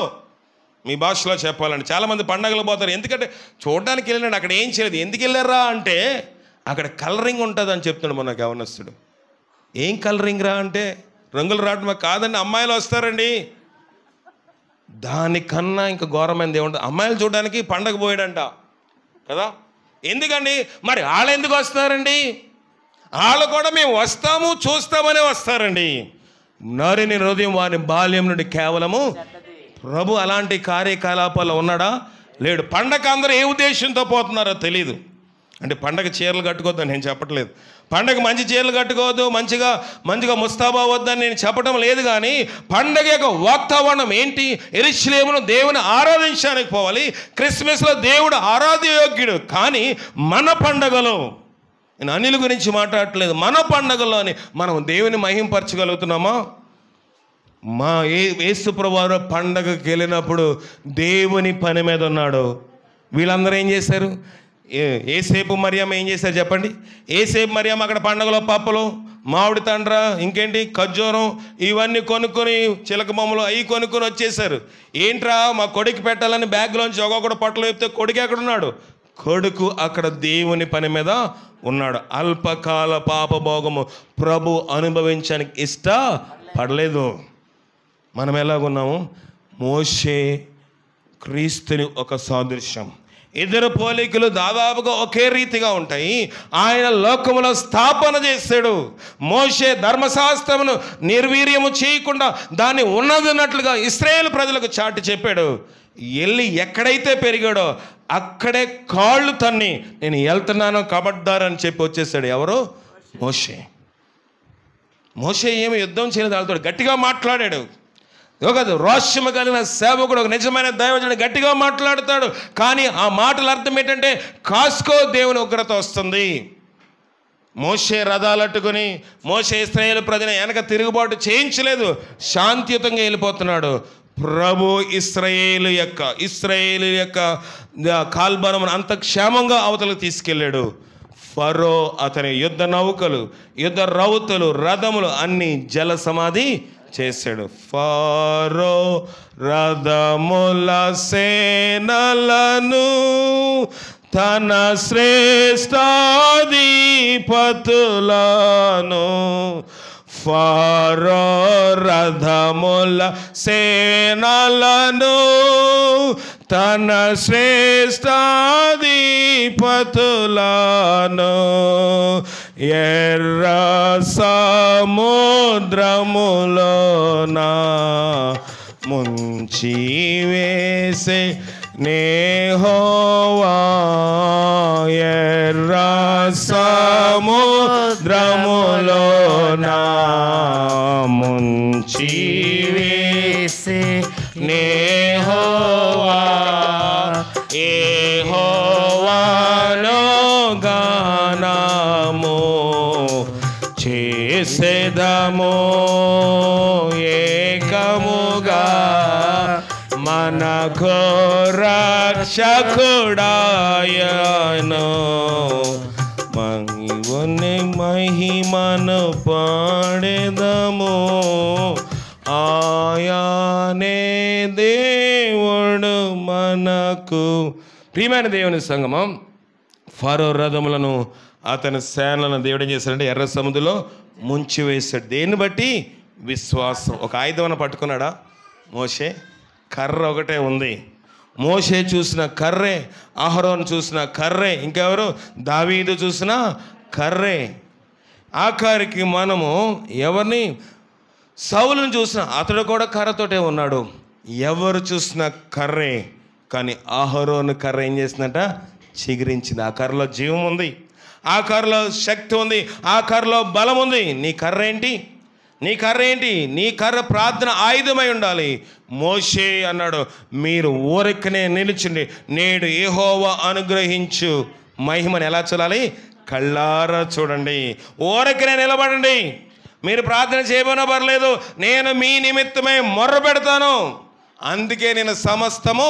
మీ భాషలో చెప్పాలంటే చాలామంది పండగలు పోతారు, ఎందుకంటే చూడడానికి వెళ్ళినాడు, అక్కడ ఏం చేయలేదు. ఎందుకు వెళ్ళారా అంటే అక్కడ కలరింగ్ ఉంటుంది అని చెప్తున్నాడు మన గవర్నస్తుడు. ఏం కలరింగ్ రా అంటే రంగులు రావడం కాదండి, అమ్మాయిలు వస్తారండి. దానికన్నా ఇంకా ఘోరమైనది ఏముంటుంది, అమ్మాయిలు చూడడానికి పండగ పోయాడంట కదా. ఎందుకండి మరి వాళ్ళు ఎందుకు వస్తారండి? వాళ్ళు కూడా మేము వస్తాము చూస్తామనే వస్తారండి. నరుని హృదయం వారి బాల్యం నుండి కేవలము ప్రభు అలాంటి కార్యకలాపాలు ఉన్నాడా? లేడు. పండగ అందరూ ఏ ఉద్దేశంతో పోతున్నారో తెలీదు. అంటే పండగ చీరలు కట్టుకోవద్దని నేను చెప్పట్లేదు, పండగ మంచి చీరలు కట్టుకోవద్దు, మంచిగా ముస్తాబా వద్దని నేను చెప్పడం లేదు. కానీ పండగ యొక్క వాతావరణం ఏంటి? యెరూషలేమును దేవుని ఆరాధించడానికి పోవాలి. క్రిస్మస్లో దేవుడు ఆరాధ్యయోగ్యుడు. కానీ మన పండగలో, నేను అనిల్ గురించి మాట్లాడట్లేదు, మన పండగలోని మనం దేవుని మహింపరచగలుగుతున్నామా? మా యేసుప్రభువారు పండగకి వెళ్ళినప్పుడు దేవుని పని మీద ఉన్నాడు. వీళ్ళందరూ ఏం చేశారు? ఏసేపు మరియమ్మ ఏం చేశారు చెప్పండి? ఏసేపు మరియమ్మ అక్కడ పండగలో పప్పులు, మామిడి తండ్ర, ఇంకేంటి ఖర్జూరం ఇవన్నీ కొనుక్కొని, చిలక బొమ్మలు అవి కొనుక్కొని వచ్చేసారు. ఏంట్రా మా కొడుకు పెట్టాలని బ్యాగ్లోంచి ఒక్కొక్కడు పొట్టలు చెప్తే కొడుకు ఎక్కడున్నాడు? కొడుకు అక్కడ దేవుని పని మీద ఉన్నాడు. అల్పకాల పాపభోగము ప్రభు అనుభవించడానికి ఇష్టపడలేదు. మనం ఎలాగున్నాము? మోషే క్రీస్తుని ఒక సాదృశ్యం. ఇద్దరు పోలికలు దాదాపుగా ఒకే రీతిగా ఉంటాయి. ఆయన లోకములో స్థాపన చేశాడు. మోషే ధర్మశాస్త్రమును నిర్వీర్యము చేయకుండా దాన్ని ఉన్నదన్నట్లుగా ఇశ్రాయేలు ప్రజలకు చాటి చెప్పాడు. వెళ్ళి ఎక్కడైతే పెరిగాడో అక్కడే కాళ్ళు తన్ని నేను వెళ్తున్నాను కబడ్దారని చెప్పి వచ్చేసాడు. ఎవరు? మోషే. మోషే ఏమి యుద్ధం చేయలేదు, వాళ్ళతో గట్టిగా మాట్లాడాడు. ఒక రోషము కలిగిన సేవకుడు, ఒక నిజమైన దైవజనుడు గట్టిగా మాట్లాడతాడు. కానీ ఆ మాటల అర్థం ఏంటంటే కాస్కో దేవుని ఉగ్రత వస్తుంది. మోషే రథాలట్టుకుని మోషే ఇశ్రాయేలు ప్రజలను వెనక తిరుగుబాటు చేయించలేదు, శాంతియుతంగా వెళ్ళిపోతున్నాడు. ప్రభు ఇశ్రాయేలు యొక్క కాల్బలమును అంత క్షేమంగా అవతలకు తీసుకెళ్ళాడు. ఫరో అతని యుద్ధ నౌకలు, యుద్ధ రౌతులు, రథములు అన్ని జల సమాధి చేశాడు. ఫరో రథముల సేనలను తన శ్రేష్టాధిపతులను, ఫరో రథముల సేనలను తన శ్రేష్టాధిపతులను ఎర్ర సముద్రములోన ముంచి వేసే యెహోవా, ఎర్ర సముద్రములోన ముంచి వేసే యెహోవా, యెహోవాను గానము చేసేదము ఏకముగా మనకు రక్షకుడాయను. మహిమను పాడెదము, ఆయానే దేవుడు మనకు. ప్రియమైన దేవుని సంగమం, ఫరో రథములను అతని సేనలను దేవుడు ఏం చేశాడంటే ఎర్ర సముద్రంలో ముంచి వేశాడు. దేన్ని బట్టి? విశ్వాసం. ఒక ఆయుధం పట్టుకున్నాడా మోషే? కర్ర ఒకటే ఉంది. మోషే చూసిన కర్రే, అహరోను చూసిన కర్రే, ఇంకెవరు? దావీదు చూసిన కర్రే. ఆఖరికి మనము ఎవరిని? సౌలుని చూసిన అతడు కూడా కర్రతోటే ఉన్నాడు. ఎవరు చూసిన కర్రే. కానీ అహరోను కర్ర ఏం చేసిందంట? చిగురించింది. ఆ కర్రలో జీవం ఉంది, ఆ కర్రలో శక్తి ఉంది, ఆ కర్రలో బలం ఉంది. నీ కర్ర ఏంటి? నీ కర్ర ఏంటి? నీ కర్ర ప్రార్థన ఆయుధమై ఉండాలి. మోషే అన్నాడు, మీరు ఊరికనే నిలిచిండి, నేడు యెహోవా అనుగ్రహించు మహిమను ఎలా చూడాలి? కళ్ళారా చూడండి. ఊరికనే నిలబడండి. మీరు ప్రార్థన చేయబోనా పర్లేదు, నేను మీ నిమిత్తమై మొర్ర పెడతాను, అందుకే నేను సమస్తము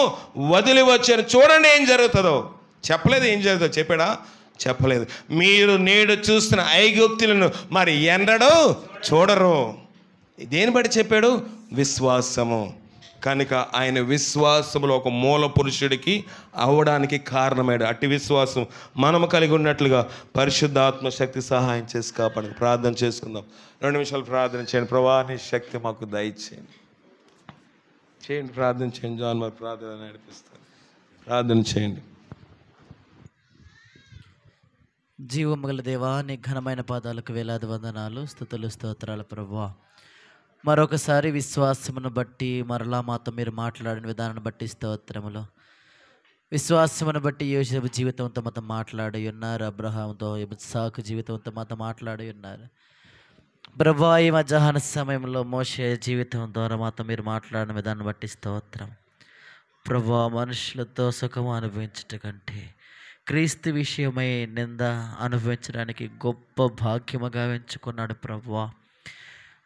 వదిలి వచ్చాను. చూడండి ఏం జరుగుతుందో. చెప్పలేదు. ఏం జరుగుతుందో చెప్పాడా? చెప్పలేదు. మీరు నేడు చూస్తున్న ఐగుప్తులను మరి ఎన్నడూ చూడరు. దేని బట్టి చెప్పాడు? విశ్వాసము. కనుక ఆయన విశ్వాసములో ఒక మూల పురుషుడికి అవ్వడానికి కారణమయ్యాడు. అట్టి విశ్వాసం మనము కలిగి ఉన్నట్లుగా పరిశుద్ధాత్మ శక్తి సహాయం చేసి కాపాడండి. ప్రార్థన చేసుకుందాం. 2 నిమిషాలు ప్రార్థన చేయండి. ప్రభువా నీ శక్తి మాకు దయచేయండి. చేయండి, ప్రార్థన చేయండి. జాన్ మరి ప్రార్థన నడిపిస్తారు. ప్రార్థన చేయండి. జీవముగల దేవా, నీ ఘనమైన పాదాలకు వేలాది వందనాలు, స్తుతులు, స్తోత్రాలు ప్రభువా. మరొకసారి విశ్వాసమును బట్టి మరలా మాతో మీరు మాట్లాడిన విధానాన్ని బట్టి స్తోత్రములు. విశ్వాసమును బట్టి యోసేపు జీవితంతో మాతో మాట్లాడి ఉన్నారు. అబ్రహాముతో, ఇస్సాకు జీవితంతో మాతో మాట్లాడి ఉన్నారు ప్రభువా. ఈ మధ్యాహ్న సమయంలో మోషే జీవితం ద్వారా మాతో మీరు మాట్లాడిన విధానాన్ని బట్టి స్తోత్రం ప్రభువా. మనుషులతో సుఖము అనుభవించట కంటే క్రీస్తు విషయమై నింద అనుభవించడానికి గొప్ప భాగ్యముగా ఎంచుకున్నాడు ప్రభువా.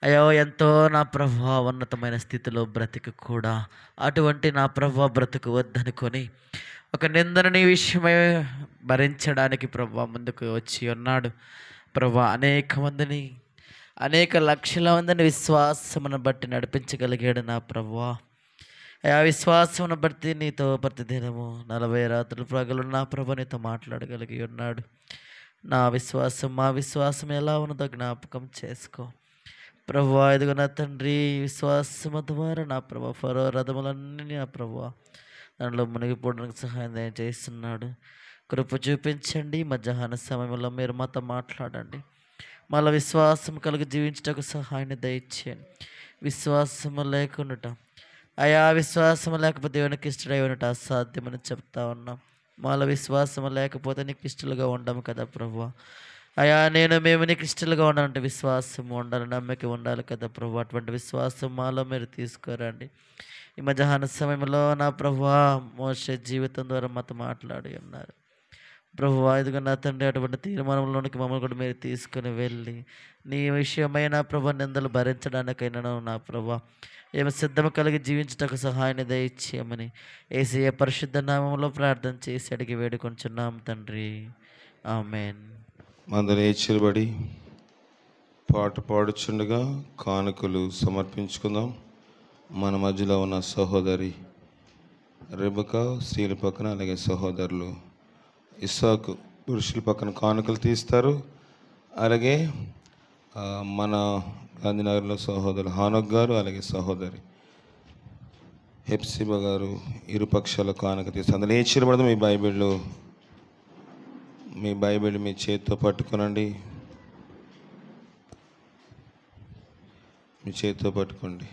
అయ్యో, ఎంతో నా ప్రభువా ఉన్నతమైన స్థితిలో బ్రతికి కూడా అటువంటి నా ప్రభువా బ్రతుకు వద్దనుకొని ఒక నిందను నీ విషయమై భరించడానికి ప్రభువా ముందుకు వచ్చి ఉన్నాడు ప్రభువా. అనేక లక్షల మందిని విశ్వాసమును బట్టి నడిపించగలిగాడు నా ప్రభువా. ఆ విశ్వాసమును బట్టి నీతో ప్రతిదినము 40 రాత్రులు ప్రగలు నా ప్రభు నీతో మాట్లాడగలిగి ఉన్నాడు. నా విశ్వాసం, మా విశ్వాసం ఎలా ఉన్నదో జ్ఞాపకం చేసుకో ప్రభువా. ఇదిగో నా తండ్రి, విశ్వాసము ద్వారా నా ప్రభు ఫరో రథములన్నీ నా ప్రభువా దానిలో మునిగిపోవడానికి సహాయం చేస్తున్నాడు. కృప చూపించండి. మధ్యాహ్న సమయంలో మీరు మాతో మాట్లాడండి. మళ్ళీ విశ్వాసం కలిగి జీవించటకు సహాయాన్ని దయచేయండి. విశ్వాసము లేకుండా అయా, విశ్వాసము లేకపోతే దేవునికి ఇష్టడై ఉండట అసాధ్యమని చెప్తా ఉన్నాం. మాలో విశ్వాసము లేకపోతే నీకు ఇష్టలుగా ఉండము కదా ప్రభువా. అయా, మేము నీకు ఇష్టలుగా ఉండాలంటే విశ్వాసం ఉండాలి, నమ్మక ఉండాలి కదా ప్రభు. అటువంటి విశ్వాసం మాలో మీరు తీసుకురండి. ఈ మధ్యాహ్న సమయంలో నా ప్రభువా మోషే జీవితం ద్వారా మాతో మాట్లాడి ఉన్నారు ప్రభువా. ఇదిగో నా తండ్రి, అటువంటి తీర్మానంలోనికి మమ్మల్ని కూడా మీరు తీసుకుని వెళ్ళి నీ విషయమైన ప్రభు నిందలు భరించడానికైనా నా ప్రభు ఏమి సిద్ధము కలిగి జీవించటకు సహాయాన్ని దయచేయమని యేసయ్య పరిశుద్ధ నామములో ప్రార్థన చేసి అడిగి వేడుకొంచున్నాం తండ్రి, ఆమేన్. అందరూ ఏడ్చిబడి పాట పాడుచుండగా కానుకలు సమర్పించుకుందాం. మన మధ్యలో ఉన్న సహోదరి రెబెకా స్త్రీల పక్కన, అలాగే సహోదరులు ఇస్సాకు పురుషుల పక్కన కానుకలు తీస్తారు. అలాగే మన గాంధీనగర్లో సహోదరు హానక్ గారు, అలాగే సహోదరి హెప్సిబా గారు ఇరుపక్షాల కానుక తీస్తారు. అందులో ఏడ్చిబడదు. మీ బైబిల్ మీ చేతితో పట్టుకోనండి. మీ చేతితో పట్టుకోండి.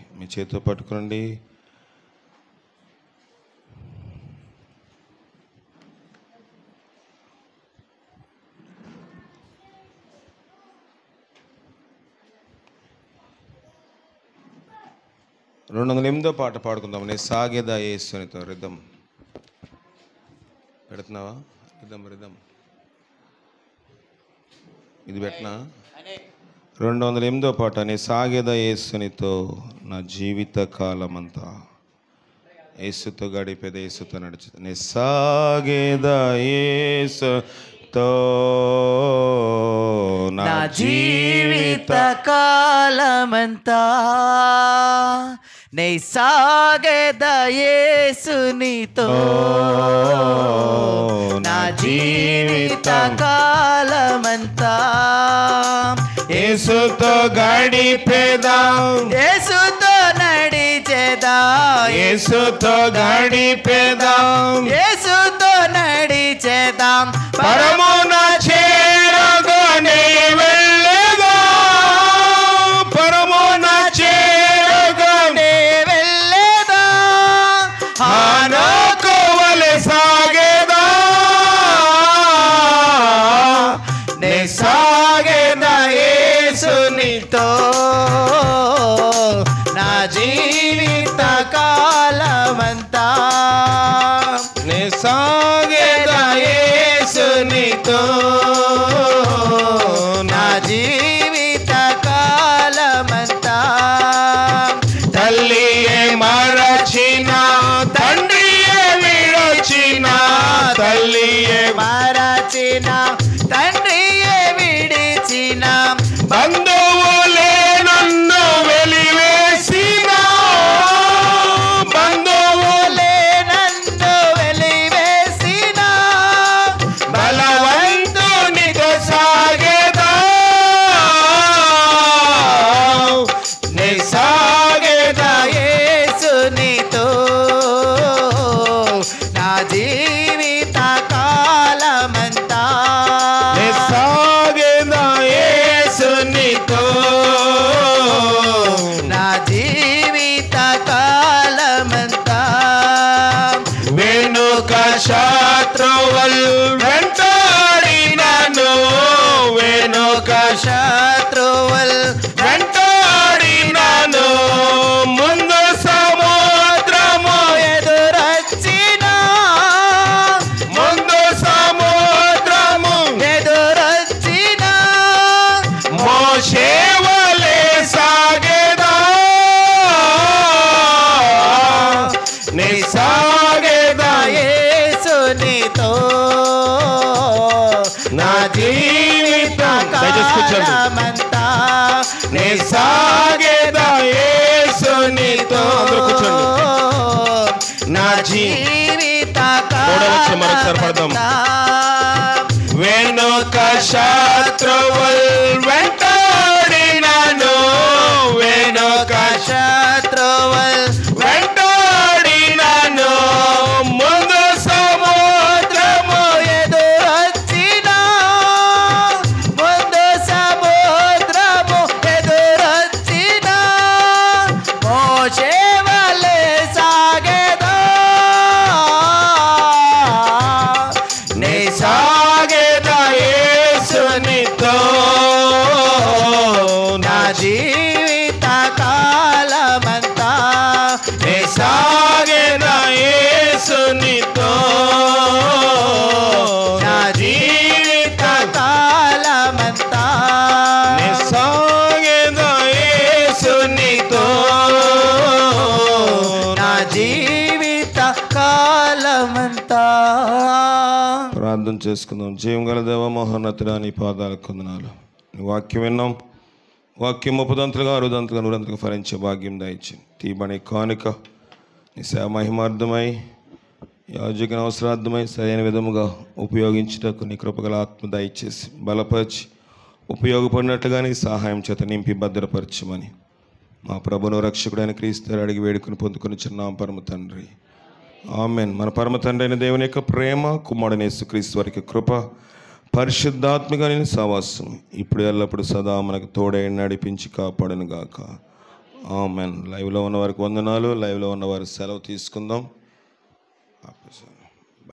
రెండు 208వ పాట పాడుకుందాం. నేను సాగేదా యేసునితో. రిధం పెడుతున్నావా? రిధం ఇది పెట్టినా. 208వ పాట. నే సాగేదా యేసునితో నా జీవిత కాలమంతా, యేసుతో గడిపేది, యేసుతో నడిచేది. నే సాగేదా యేసుతో నా జీవిత కాలమంతా, నే సాగేదా యేసునితో నా జీవిత కాలమంతా, యేసుతో గడిపేదాం, యేసుతో నడిచేదాం, యేసుతో గడిపేదాం, యేసుతో నడిచేదాం, పరమున చేరగనే వెళ్ళేదా, పరమున చేరగనే వెళ్ళేదా, హానోకు వలె సాగేదా, నే సాగేదా యేసునితో నా జీవిత కాలమంతా, నే సాగేదా యేసునితో నా జీవిత కాలమంతా. తల్లియే మరచిన తండ్రియే విడచిన, తల్లియే మరచిన తండ్రియే విడిచిన, బంధువులే నన్ను వెలివేసిన, సాగేదా యేసునితో. అందరూ కూర్చోండి. నా జీవిత మరొకసారి పడదాం. వెనుక శత్రువుల్ వెంటాడినను, వెనుక శత్రువుల్ వెంటాడినను, ముందు సముద్రము ఎదురొచ్చిన, ముందు సముద్రము ఎదురొచ్చిన, మోషే వలె సాగేదా నే సాగేదా యేసునితో. నా జీవిత కాలమంతా నే సాగేదా యేసునితో. నా జీవిత కాలమంతా నే సాగేదా యేసునితో. నా జీవిత కాలమంతా. ప్రార్థన చేసుకుందాం. జీవం గల దేవ మహోన్నతుడా, నీ పాదాలకు వందనాలు. నీ వాక్యం విన్నాం. వాక్యం 30 60 100 ఫలించే భాగ్యం దయచి తీబడి కానుక నీ సేవ మహిమార్థమై, యాజకుని అవసరార్థమై సరైన విధముగా ఉపయోగించుటకు నీ కృపగల ఆత్మ దయచేసి బలపరిచి ఉపయోగపడినట్లుగా నీ సహాయం చేత నింపి భద్రపరచమని మా ప్రభును రక్షకుడైన క్రీస్తు అడిగి వేడుకుని పొందుకుని చిన్నాం పరమ తండ్రి. ఆమెన్. మన పరమ తండ్రి అయిన దేవుని యొక్క ప్రేమ, కుమారుడైన యేసుక్రీస్తు వారికి కృప, పరిశుద్ధాత్మిక సహవాసం ఇప్పుడు ఎల్లప్పుడు సదా మనకు తోడై నడిపించి కాపాడును గాక. ఆమెన్. లైవ్లో ఉన్న వారికి వందనాలు. లైవ్లో ఉన్నవారు సెలవు తీసుకుందాం.